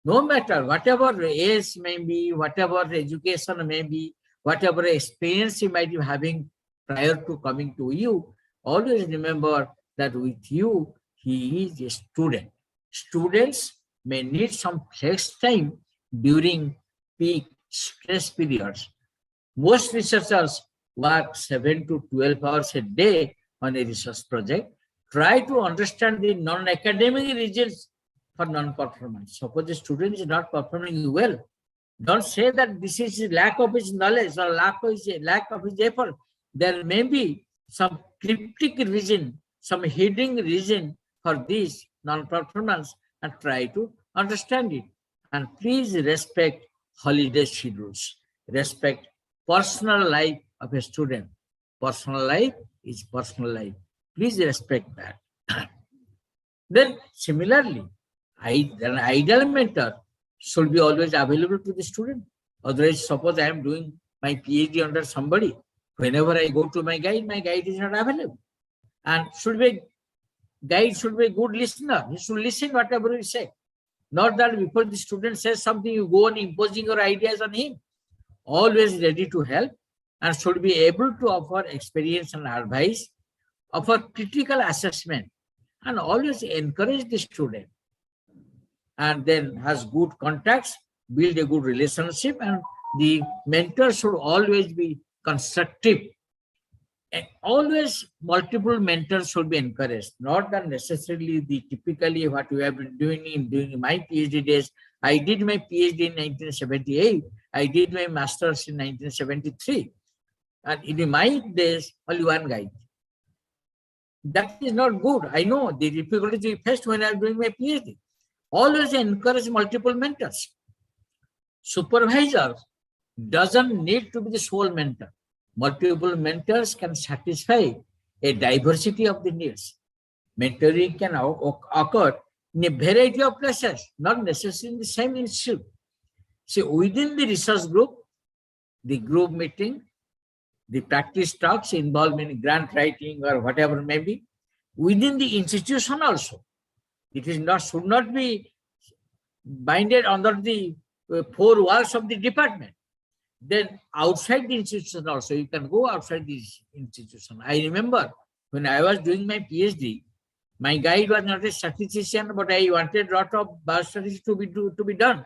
No matter whatever age may be, whatever education may be, whatever experience he might be having prior to coming to you, always remember that with you, he is a student. Students may need some flex time during peak stress periods. Most researchers work 7 to 12 hours a day on a research project. Try to understand the non-academic reasons for non-performance. Suppose the student is not performing well, don't say that this is lack of his knowledge or lack of his effort. There may be some cryptic reason, some hidden reason for this non-performance, and try to understand it. And please respect holiday schedules. Respect personal life of a student. Personal life is personal life. Please respect that. Then similarly, an ideal mentor should be always available to the student. Otherwise, suppose I am doing my PhD under somebody. Whenever I go to my guide is not available. And guide should be a good listener. He should listen whatever you say. Not that before the student says something, you go on imposing your ideas on him. Always ready to help and should be able to offer experience and advice, offer critical assessment, and always encourage the student. And then has good contacts, build a good relationship, and the mentor should always be constructive. And always multiple mentors should be encouraged, not that necessarily the typically what we have been doing during my PhD days. I did my PhD in 1978. I did my master's in 1973. And in my days, only one guide. That is not good. I know the difficulties we faced when I was doing my PhD. Always encourage multiple mentors. Supervisor doesn't need to be the sole mentor. Multiple mentors can satisfy a diversity of the needs. Mentoring can occur in a variety of places, not necessarily in the same institute. See, within the research group, the group meeting, the practice talks involved in grant writing or whatever may be, within the institution also. It is not, should not be binded under the four walls of the department. Then outside the institution also, you can go outside the institution. I remember when I was doing my PhD, my guide was not a statistician, but I wanted a lot of biostatistics to be done.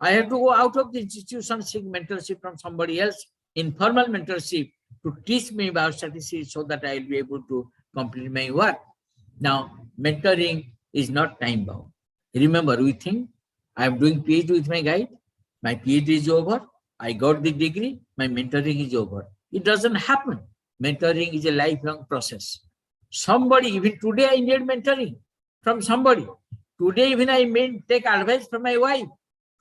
I had to go out of the institution, seek mentorship from somebody else, informal mentorship, to teach me biostatistics so that I will be able to complete my work. Now, mentoring is not time bound. Remember, we think I am doing PhD with my guide, my PhD is over, I got the degree, my mentoring is over. It doesn't happen. Mentoring is a lifelong process. Somebody, even today I need mentoring from somebody. Today even I may take advice from my wife.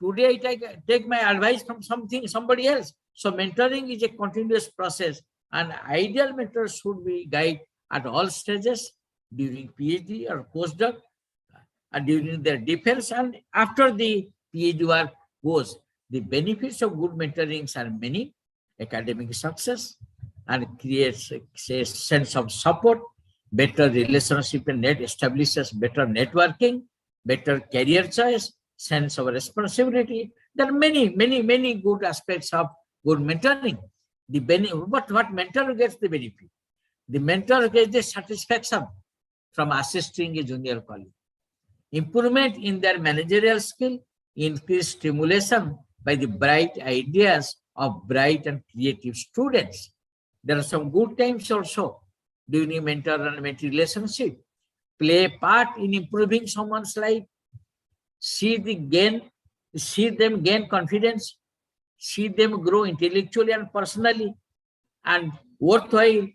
Today I take my advice from somebody else. So mentoring is a continuous process, and ideal mentors should be guided at all stages during PhD or postdoc, and during their defense and after the PhD work goes. The benefits of good mentoring are many: academic success, and creates a sense of support, better relationship and establishes better networking, better career choice, sense of responsibility. There are many good aspects of good mentoring. What mentor gets the benefit? The mentor gets the satisfaction from assisting a junior colleague. Improvement in their managerial skill, increased stimulation by the bright ideas of bright and creative students. There are some good times also. during a mentor and mentee relationship. Play a part in improving someone's life. See them gain confidence. See them grow intellectually and personally, and worthwhile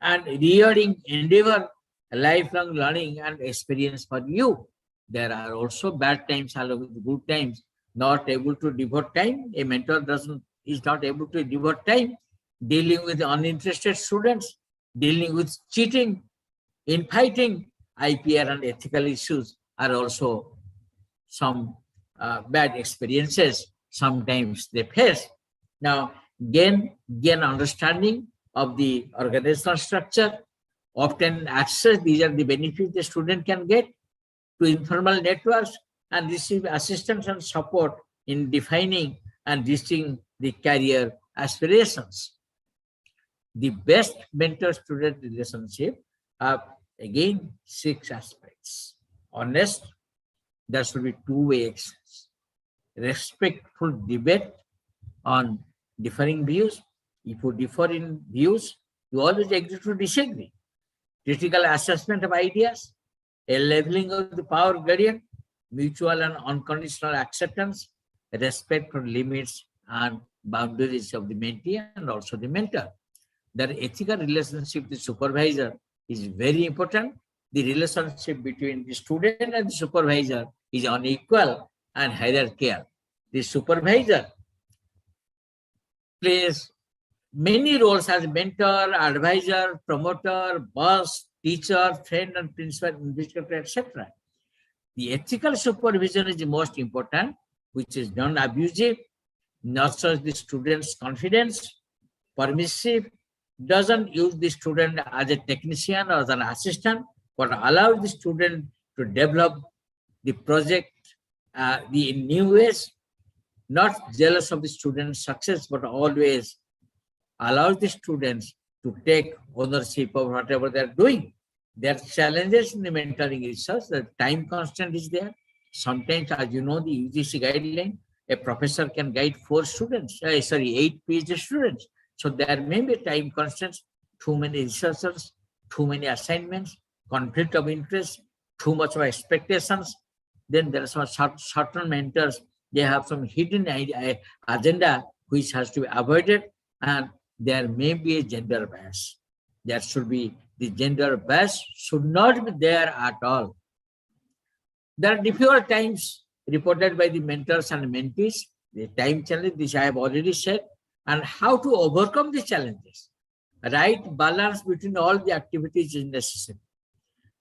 and rewarding endeavor, lifelong learning and experience for you. There are also bad times along with good times. Not able to devote time. A mentor is not able to devote time dealing with uninterested students, dealing with cheating, infighting, IPR and ethical issues are also some bad experiences sometimes they face. Now, gain understanding of the organizational structure, often access, these are the benefits the student can get to informal networks and receive assistance and support in defining and reaching the career aspirations. The best mentor-student relationship have again 6 aspects. Honest, there should be two-way exchange. Respectful debate on differing views. If you differ in views, you always agree to disagree. Critical assessment of ideas, a leveling of the power gradient, mutual and unconditional acceptance, respect for limits and boundaries of the mentee and also the mentor. The ethical relationship with the supervisor is very important. The relationship between the student and the supervisor is unequal and hierarchical. The supervisor plays many roles as mentor, advisor, promoter, boss, teacher, friend, and principal, investigator, etc. The ethical supervision is the most important, which is non-abusive, nurtures the student's confidence, permissive, doesn't use the student as a technician or as an assistant, but allows the student to develop the project in new ways, not jealous of the student's success, but always allows the students to take ownership of whatever they're doing. There are challenges in the mentoring research. The time constant is there. Sometimes, as you know, the UGC guideline, a professor can guide 8 PhD students. So there may be time constraints, too many researchers, too many assignments, conflict of interest, too much of expectations. Then there are some certain mentors, they have some hidden agenda which has to be avoided, and there may be a gender bias. There should be, the gender bias should not be there at all. There are difficult times reported by the mentors and mentees. The time challenge, this I have already said, and how to overcome the challenges. Right balance between all the activities is necessary.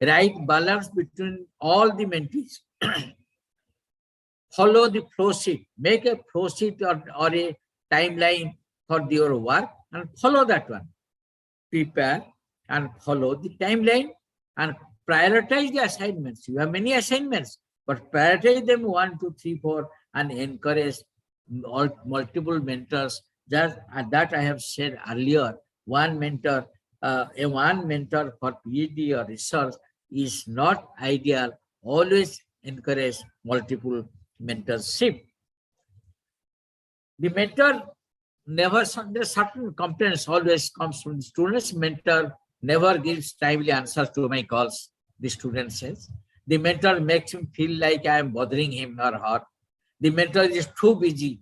Right balance between all the mentees. Follow the flow sheet. Make a flow sheet or a timeline for your work and follow that one. Prepare and follow the timeline and prioritize the assignments. You have many assignments, but prioritize them 1, 2, 3, 4 and encourage multiple mentors. That I have said earlier, one mentor for PhD or research is not ideal. Always encourage multiple mentorship. The mentor never, there's certain competence always comes from the students. Mentor never gives timely answers to my calls, the student says. The mentor makes him feel like I am bothering him or her. The mentor is too busy.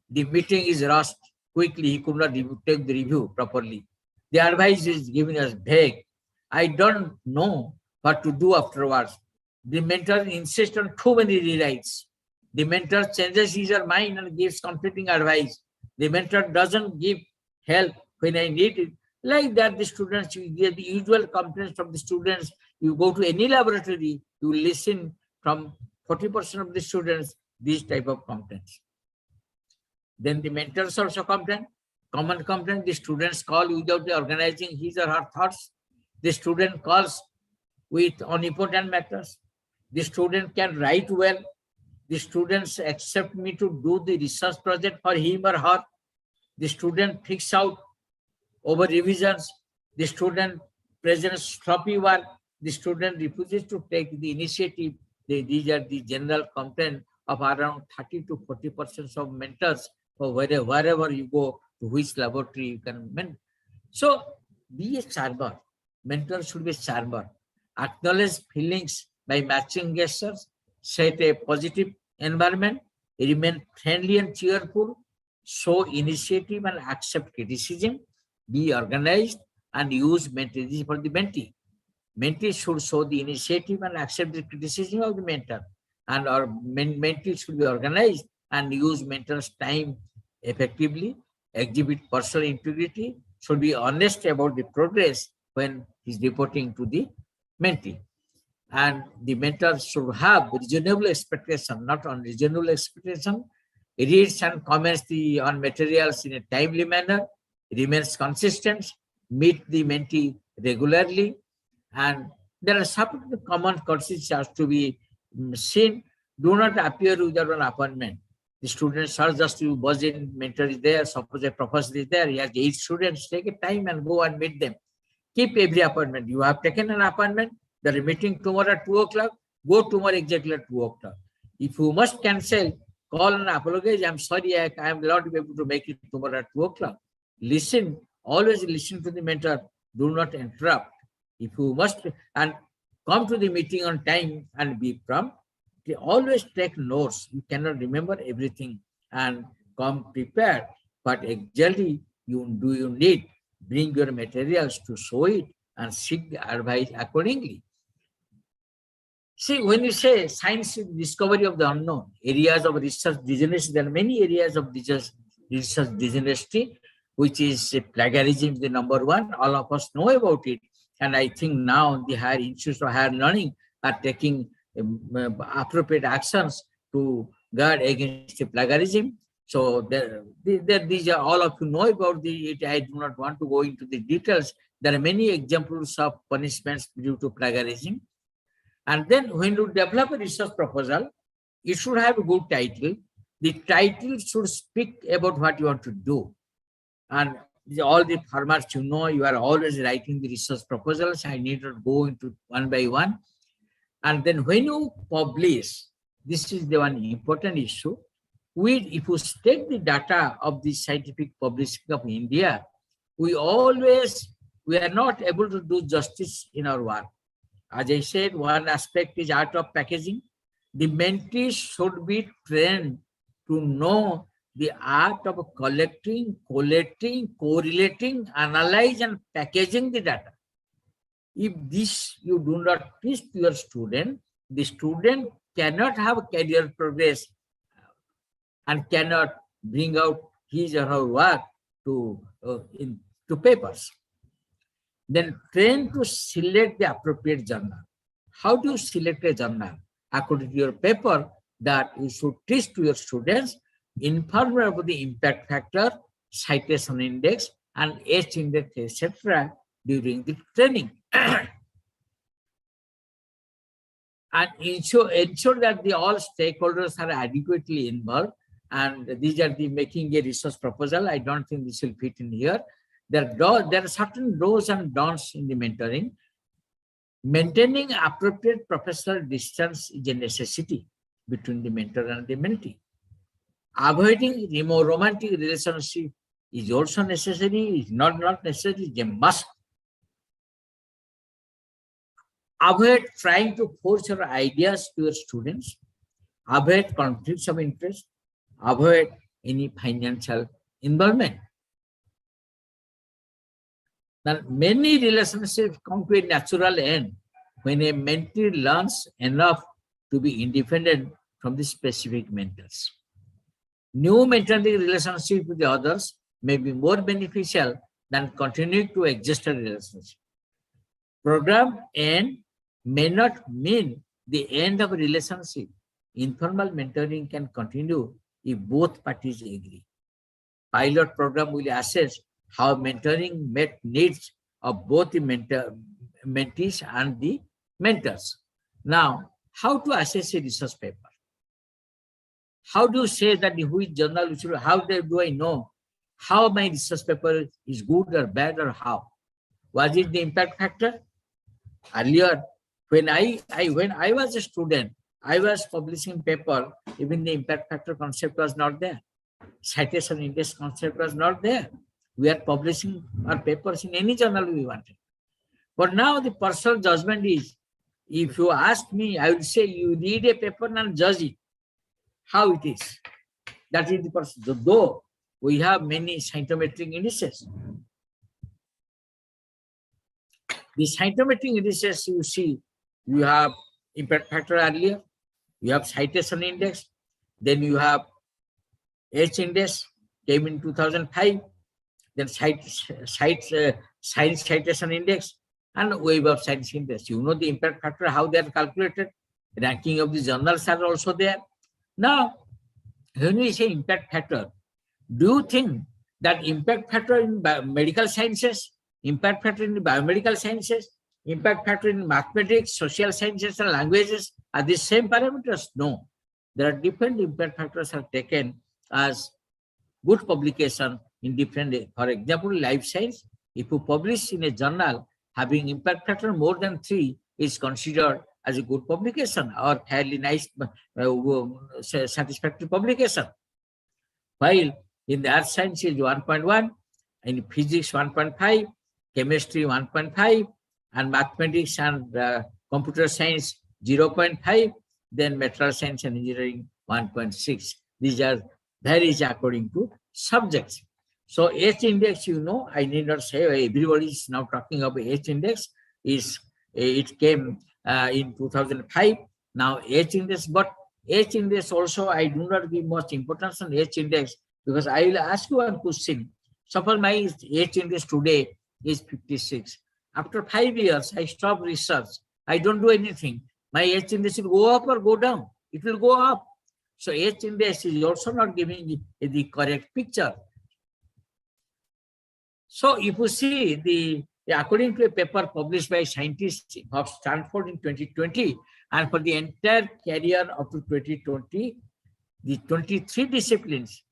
The meeting is rushed quickly. He could not take the review properly. The advice is given as vague. I don't know what to do afterwards. The mentor insists on too many rewrites. The mentor changes his or mind and gives conflicting advice. The mentor doesn't give help when I need it. Like that, the students, you get the usual complaints from the students. You go to any laboratory, you listen from 40% of the students, these type of complaints. Then the mentors also complain. Common complaint, the students call without organizing his or her thoughts. The student calls with unimportant matters. The student can write well. The students accept me to do the research project for him or her. The student picks out over revisions. The student presents sloppy work. The student refuses to take the initiative. These are the general complaint of around 30 to 40% of mentors. For wherever you go, to which laboratory you can mentor. So be a server. mentor should be charmer, acknowledge feelings by matching gestures, set a positive environment, remain friendly and cheerful, show initiative and accept criticism, be organized, and use mentee for the mentee. Mentee should show the initiative and accept the criticism of the mentor, and our mentee should be organized and use mentor's time effectively, exhibit personal integrity, should be honest about the progress when he's reporting to the mentee. And the mentor should have reasonable expectation, not unreasonable expectation, reads and comments on materials in a timely manner, remains consistent, meet the mentee regularly, and there are some common courtesies has to be seen. Do not appear without an appointment. The students are just to buzz in, mentor is there, suppose a professor is there, he has 8 students, take a time and go and meet them. Keep every appointment. You have taken an appointment, there is meeting tomorrow at 2 o'clock, go tomorrow exactly at 2 o'clock. If you must cancel, call and apologize. I'm sorry, I am not able to make it tomorrow at 2 o'clock. Listen, always listen to the mentor. Do not interrupt. If you must, and come to the meeting on time and be prompt. Always take notes. You cannot remember everything, and come prepared. But exactly you need, bring your materials to show it and seek the advice accordingly. See, when you say science is discovery of the unknown, areas of research degeneracy, there are many areas of research degeneracy, which is plagiarism, the number one. All of us know about it. And I think now the higher institutes of higher learning are taking appropriate actions to guard against the plagiarism. So these are, all of you know about it. I do not want to go into the details. There are many examples of punishments due to plagiarism. And then when you develop a research proposal, it should have a good title. The title should speak about what you want to do. And all the farmers, you know, you are always writing the research proposals. I need to go into one by one. And then when you publish, this is the one important issue. If you take the data of the scientific publishing of India, we are not able to do justice in our work. As I said, one aspect is art of packaging. The mentees should be trained to know the art of collecting, collating, correlating, analyze, and packaging the data. If this you do not teach to your student, the student cannot have career progress and cannot bring out his or her work to papers. Then train to select the appropriate journal. How do you select a journal? According to your paper that you should teach to your students, inform about the impact factor, citation index, and H index, etc. during the training. And ensure that all stakeholders are adequately involved. And these are the making a research proposal. I don't think this will fit in here. There are certain do's and don'ts in the mentoring. Maintaining appropriate professional distance is a necessity between the mentor and the mentee. Avoiding romantic relationship is also necessary. It's not necessary, it's a must. Avoid trying to force your ideas to your students. Avoid conflicts of interest. Avoid any financial involvement. Now, many relationships come to a natural end when a mentee learns enough to be independent from the specific mentors. New mentoring relationship with the others may be more beneficial than continuing to existing relationship. Program end may not mean the end of a relationship. Informal mentoring can continue if both parties agree. Pilot program will assess how mentoring met needs of both the mentees and the mentors. Now, how to assess a research paper? How do you say that which journal, how do I know how my research paper is good or bad or how? Was it the impact factor? Earlier, when I was a student, I was publishing paper, even the impact factor concept was not there. Citation index concept was not there. We are publishing our papers in any journal we wanted. But now the personal judgment is, if you ask me, I will say you read a paper and judge it, how it is. That is the person. Though we have many scientometric indices. The scientometric indices, you see, you have impact factor earlier, you have citation index, then you have H index, came in 2005, then science citation index, and wave of science index. You know the impact factor, how they are calculated. Ranking of the journals are also there. Now, when we say impact factor, do you think that impact factor in medical sciences, impact factor in biomedical sciences, impact factor in mathematics, social sciences, and languages are the same parameters? No. There are different impact factors are taken as good publication in different, for example, life science. If you publish in a journal having impact factor more than 3 is considered as a good publication or fairly nice, satisfactory publication. While in the earth science is 1.1, in physics 1.5, chemistry 1.5, and mathematics and computer science 0.5, then material science and engineering 1.6. These are varies according to subjects. So H index, you know, I need not say, everybody is now talking about H index. It came in 2005. Now H index, but H index also I do not give much importance on H index, because I will ask you one question. Suppose my H index today is 56. After 5 years, I stop research. I don't do anything. My H index will go up or go down. It will go up. So H index is also not giving the correct picture. So if you see according to a paper published by scientists of Stanford in 2020, and for the entire career up to 2020, the 23 disciplines,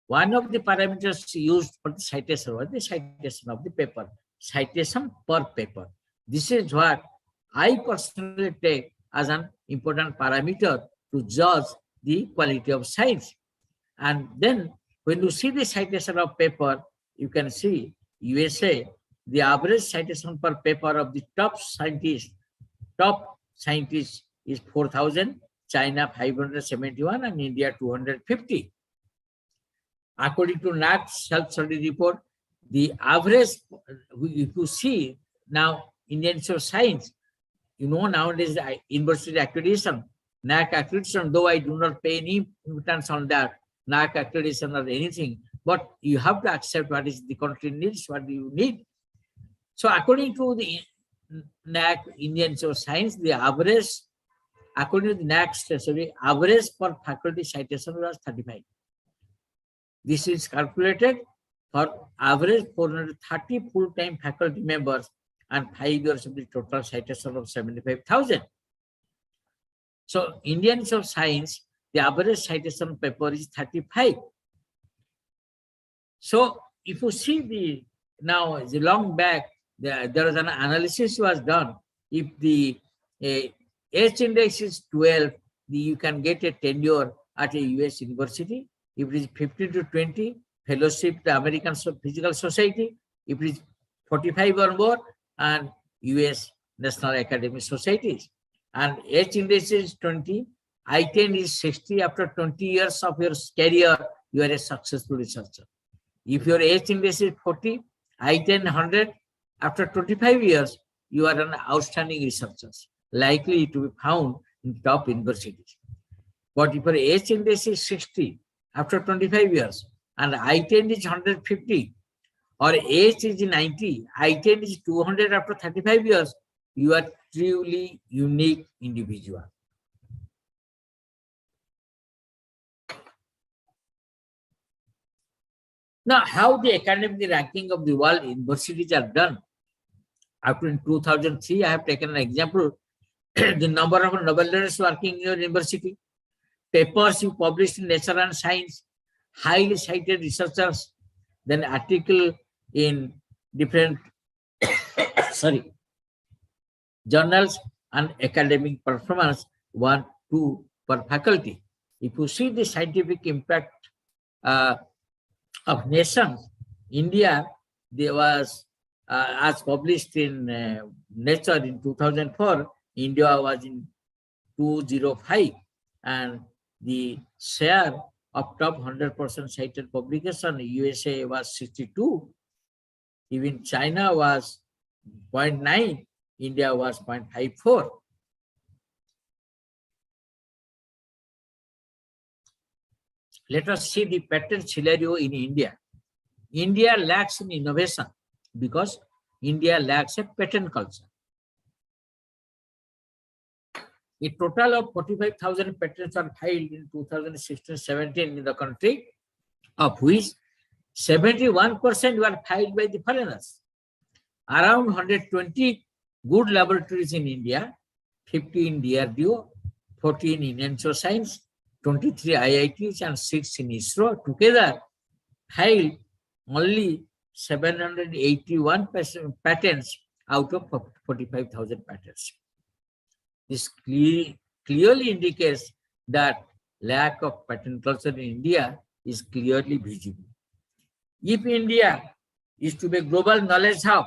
one of the parameters used for the citation was the citation of the paper, citation per paper. This is what I personally take as an important parameter to judge the quality of science. And then when you see the citation of paper, you can see USA, the average citation per paper of the top scientists is 4,000, China 571, and India 250. According to NAAC self-study report, the average, if you see now Indian Institute of Science, you know nowadays the university accreditation, NAAC accreditation, though I do not pay any importance on that, NAAC accreditation or anything, but you have to accept what is the country needs, what do you need. So according to the NAAC Indian Institute of Science, the average, according to the NAAC, average per faculty citation was 35. This is calculated for average 430 full-time faculty members and 5 years of the total citation of 75,000. So Indian Institute of Science, the average citation paper is 35. So if you see now the long back, there was an analysis was done. If the H index is 12, you can get a tenure at a US university. If it is 15 to 20, fellowship the American Physical Society. If it is 45 or more, and US National Academic Societies. And H index is 20, I-10 is 60. After 20 years of your career, you are a successful researcher. If your H index is 40, I-10 100, after 25 years, you are an outstanding researcher, likely to be found in top universities. But if your H index is 60, after 25 years, and I-10 is 150, or H is 90, I-10 is 200 after 35 years, you are truly unique individual. Now, how the academic ranking of the world universities are done? After in 2003, I have taken an example, the number of Nobel laureates working in your university, papers you published in Nature and Science, highly cited researchers, then article in different journals, and academic performance 1, 2 per faculty. If you see the scientific impact of nations, India, there was as published in Nature in 2004, India was in 205, and the share of top 100% cited publication, USA was 62, even China was 0.9, India was 0.54. Let us see the patent scenario in India. India lacks in innovation because India lacks a patent culture. A total of 45,000 patents are filed in 2016-17 in the country, of which 71% were filed by the foreigners. Around 120 good laboratories in India, 50 in DRDO, 14 in Enso Science, 23 IITs and 6 in ISRO together filed only 781 patents out of 45,000 patents. This clearly indicates that lack of patent culture in India is clearly visible. If India is to be a global knowledge hub,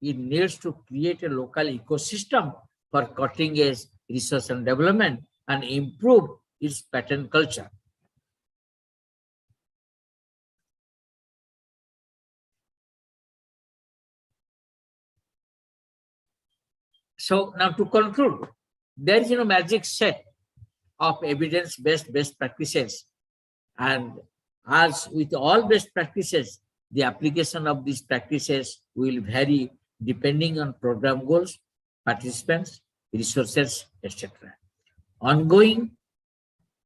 it needs to create a local ecosystem for cutting-edge research and development and improve its patent culture. So now to conclude, there is no magic set of evidence-based best practices, and as with all best practices, the application of these practices will vary depending on program goals, participants, resources, etc. Ongoing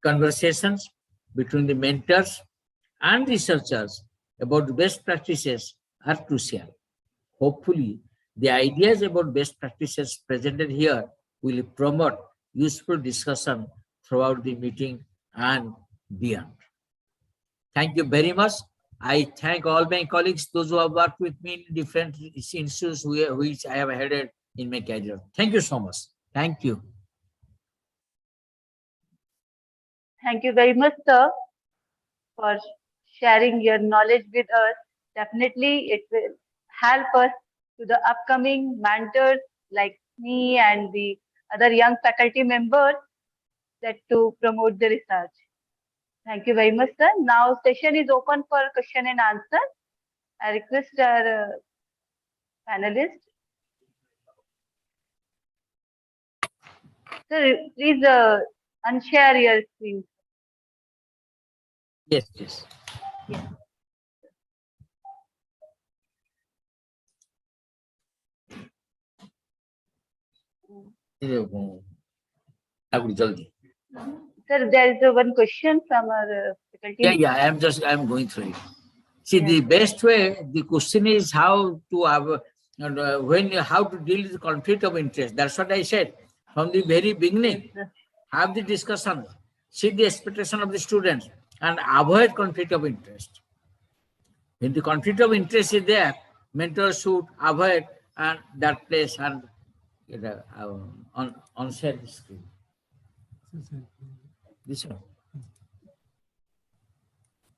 conversations between the mentors and researchers about the best practices are crucial. Hopefully, the ideas about best practices presented here will promote useful discussion throughout the meeting and beyond. Thank you very much. I thank all my colleagues, those who have worked with me in different institutes which I have headed in my career. Thank you so much. Thank you. Thank you very much, sir, for sharing your knowledge with us. Definitely, it will help us to the upcoming mentors like me and the other young faculty members that to promote the research. Thank you very much, sir. Now, session is open for question and answer. I request our panelists. Sir, please unshare your screen. Yes, yes. Yes. Sir, there is one question from our faculty. Yeah, I'm going through it. See, Yes. the best way, the question is how to have, how to deal with the conflict of interest. That's what I said from the very beginning. Yes, Have the discussion, see the expectation of the students, and avoid conflict of interest. When the conflict of interest is there, mentors should avoid that place and on share the screen. This one.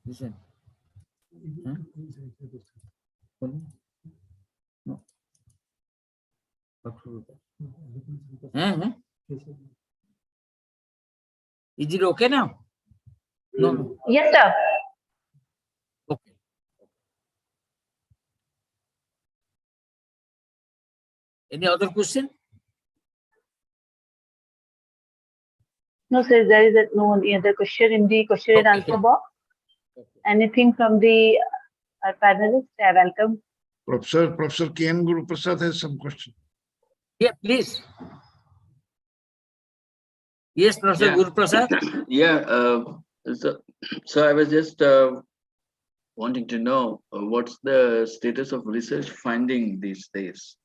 This one. Huh? No. Huh? Is it okay now? No. Yes, sir. Okay. Any other question? No, sir, there is no other question in the question and answer box. Anything from the our panelists? I welcome. Professor K.N. Guru Prasad has some question. Yeah, please. Yes, Professor Yeah. Guru Prasad. Yeah, so I was just wanting to know what's the status of research funding these days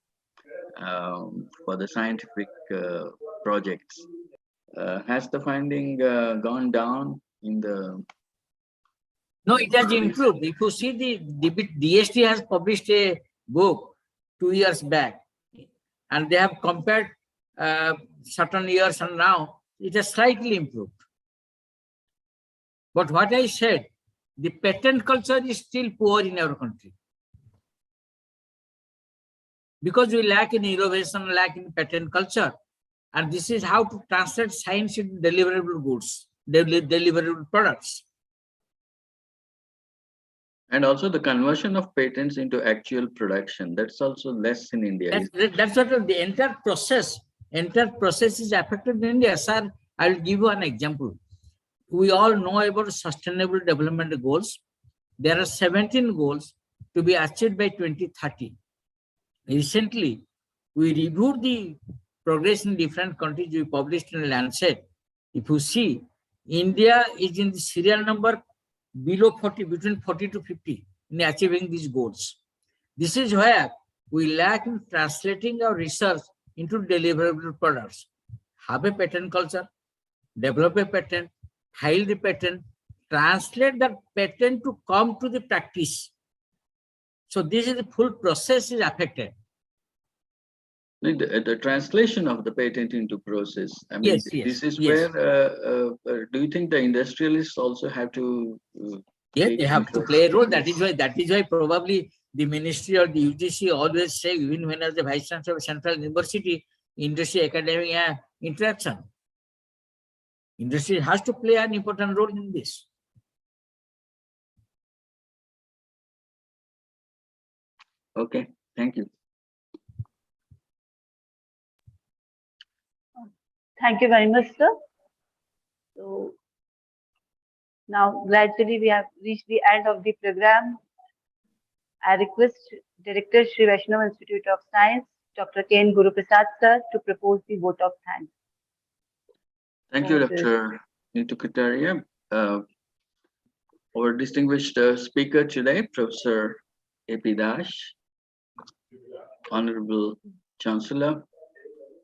for the scientific projects. Has the funding gone down in the? No, it has improved. If you see the DST has published a book 2 years back, and they have compared certain years and now, it has slightly improved. But what I said, the patent culture is still poor in our country. because we lack in innovation, lack in patent culture. And this is how to translate science into deliverable goods, deliverable products. And also the conversion of patents into actual production. That's also less in India. That's what the entire process is affected in India. Sir, I will give you an example. We all know about sustainable development goals. There are 17 goals to be achieved by 2030. Recently, we reviewed the progress in different countries. We published in Lancet. If you see, India is in the serial number below 40, between 40 to 50 in achieving these goals. This is where we lack in translating our research into deliverable products. Have a patent culture, develop a patent, file the patent, translate that patent to come to the practice. So this is the full process is affected. The translation of the patent into process. I mean, Yes, this is yes. where, do you think the industrialists also have to? Yes, they have to play a role. That is why probably the ministry or the UGC always say, even when as the vice chancellor of Central University, industry, academia interaction. Industry has to play an important role in this. Okay, thank you. Thank you very much, sir. So now gradually we have reached the end of the program. I request Director Shri Vaishnav Institute of Science, Dr. K. Guru Prasad sir, to propose the vote of thanks. Thank you, For this. Dr. Neetu Kataria. Our distinguished speaker today, Professor A.P. Dash, Honorable Chancellor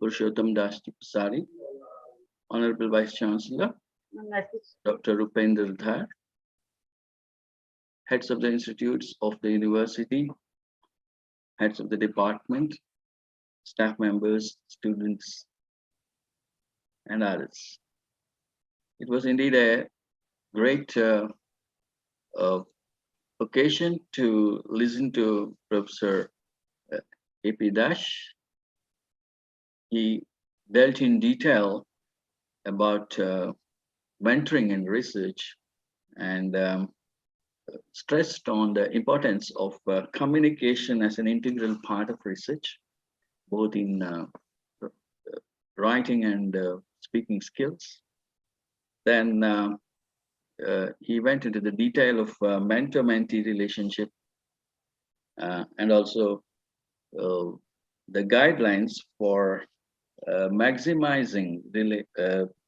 Purushottam Das Pasari, Honorable Vice Chancellor Dr. Rupendra Dhar, heads of the institutes of the university, heads of the department, staff members, students, and others. It was indeed a great occasion to listen to Professor A.P. Dash. He dealt in detail about mentoring and research and stressed on the importance of communication as an integral part of research, both in writing and speaking skills. Then he went into the detail of mentor-mentee relationship and also the guidelines for maximizing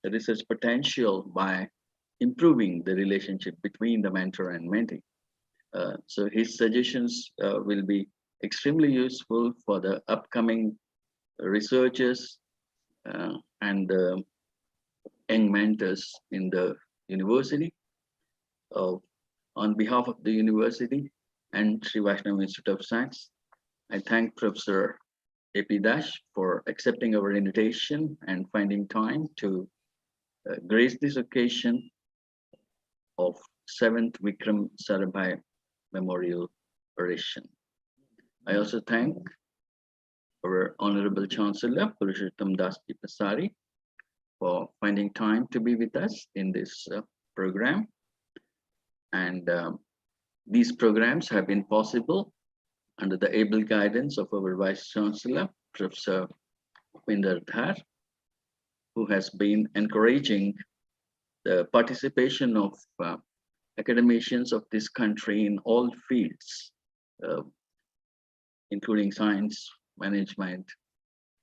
research potential by improving the relationship between the mentor and mentee. So his suggestions will be extremely useful for the upcoming researchers and young mentors in the university. On behalf of the university and Sri Vaishnav Institute of Science, I thank Professor A.P. Dash for accepting our invitation and finding time to grace this occasion of 7th Vikram Sarabhai Memorial Oration. I also thank our Honorable Chancellor Purushottam Das Pasari for finding time to be with us in this program. And these programs have been possible under the able guidance of our Vice Chancellor, Professor Rupendra Dhar, who has been encouraging the participation of academicians of this country in all fields, including science, management,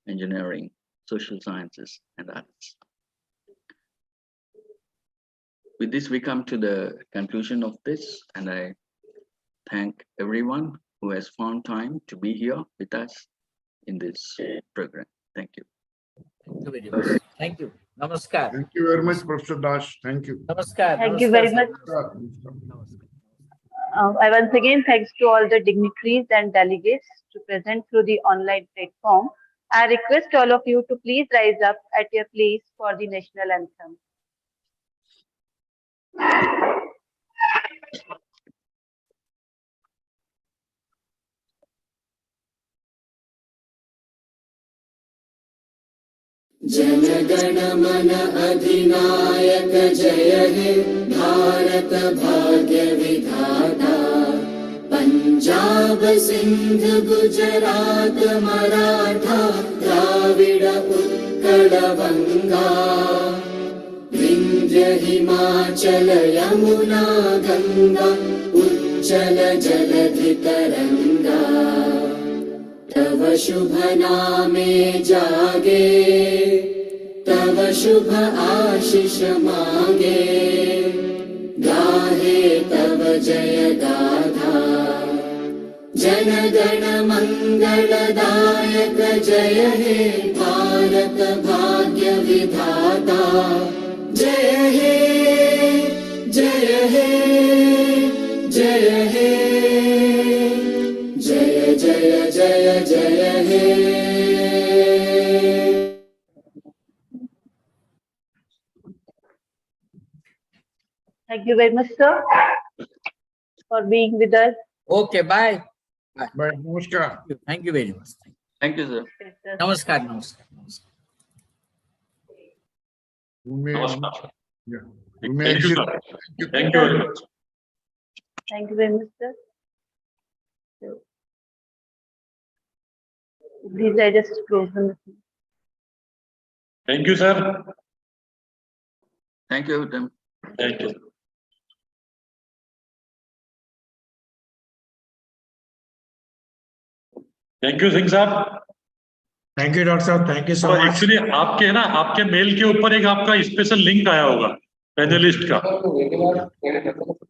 engineering, social sciences, and others. With this, we come to the conclusion of this, and I thank everyone who has found time to be here with us in this program. Thank you. Thank you very much. Thank you. Namaskar. Thank you very much, Professor Dash. Thank you. Namaskar. Thank you very much. I once again thanks to all the dignitaries and delegates to present through the online platform. I request all of you to please rise up at your place for the national anthem. जनगण मन अधिनायक जय हे भारत भाग्य विधाता पंजाब सिंध गुजरात मराठा द्राविड उत्कल बंगा विंध्य हिमाचल यमुना गंगा उच्चल जलधि तरंगा तव शुभ नामे जागे तव शुभ आशीष मांगे गाहे तव जय गाथा जन गण मंगलदायक जय हे भारत भाग्य विधाता जय हे जय हे जय हे जय जय जय जय हे Thank you very much, sir, for being with us. Okay, bye. Bye. Namaskar. Thank you very much. Thank you, sir. Yes, sir. Namaskar, namaskar. Namaskar. You may, Namaskar. yeah. You may Thank you, exit. sir. Thank you very much. Thank you very much, sir. So, please, I just close the meeting. Thank you, sir. Thank you, Vikram. Thank you. Thank you, Singh साहब. Thank you doctor साहब, thank you so तो much. Actually आपके ना आपके mail के ऊपर एक आपका स्पेशल लिंक आया होगा पैनलिस्ट का,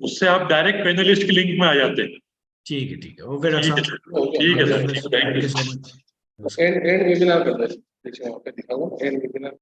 उससे आप डायरेक्ट पैनलिस्ट की लिंक में आ जाते हैं। ठीक है ओके डॉक्टर साहब, ठीक है sir, thank thank you you so so much. Much. And webinar कर दो, वहाँ पे दिखाऊंगा एंड वेबिनार।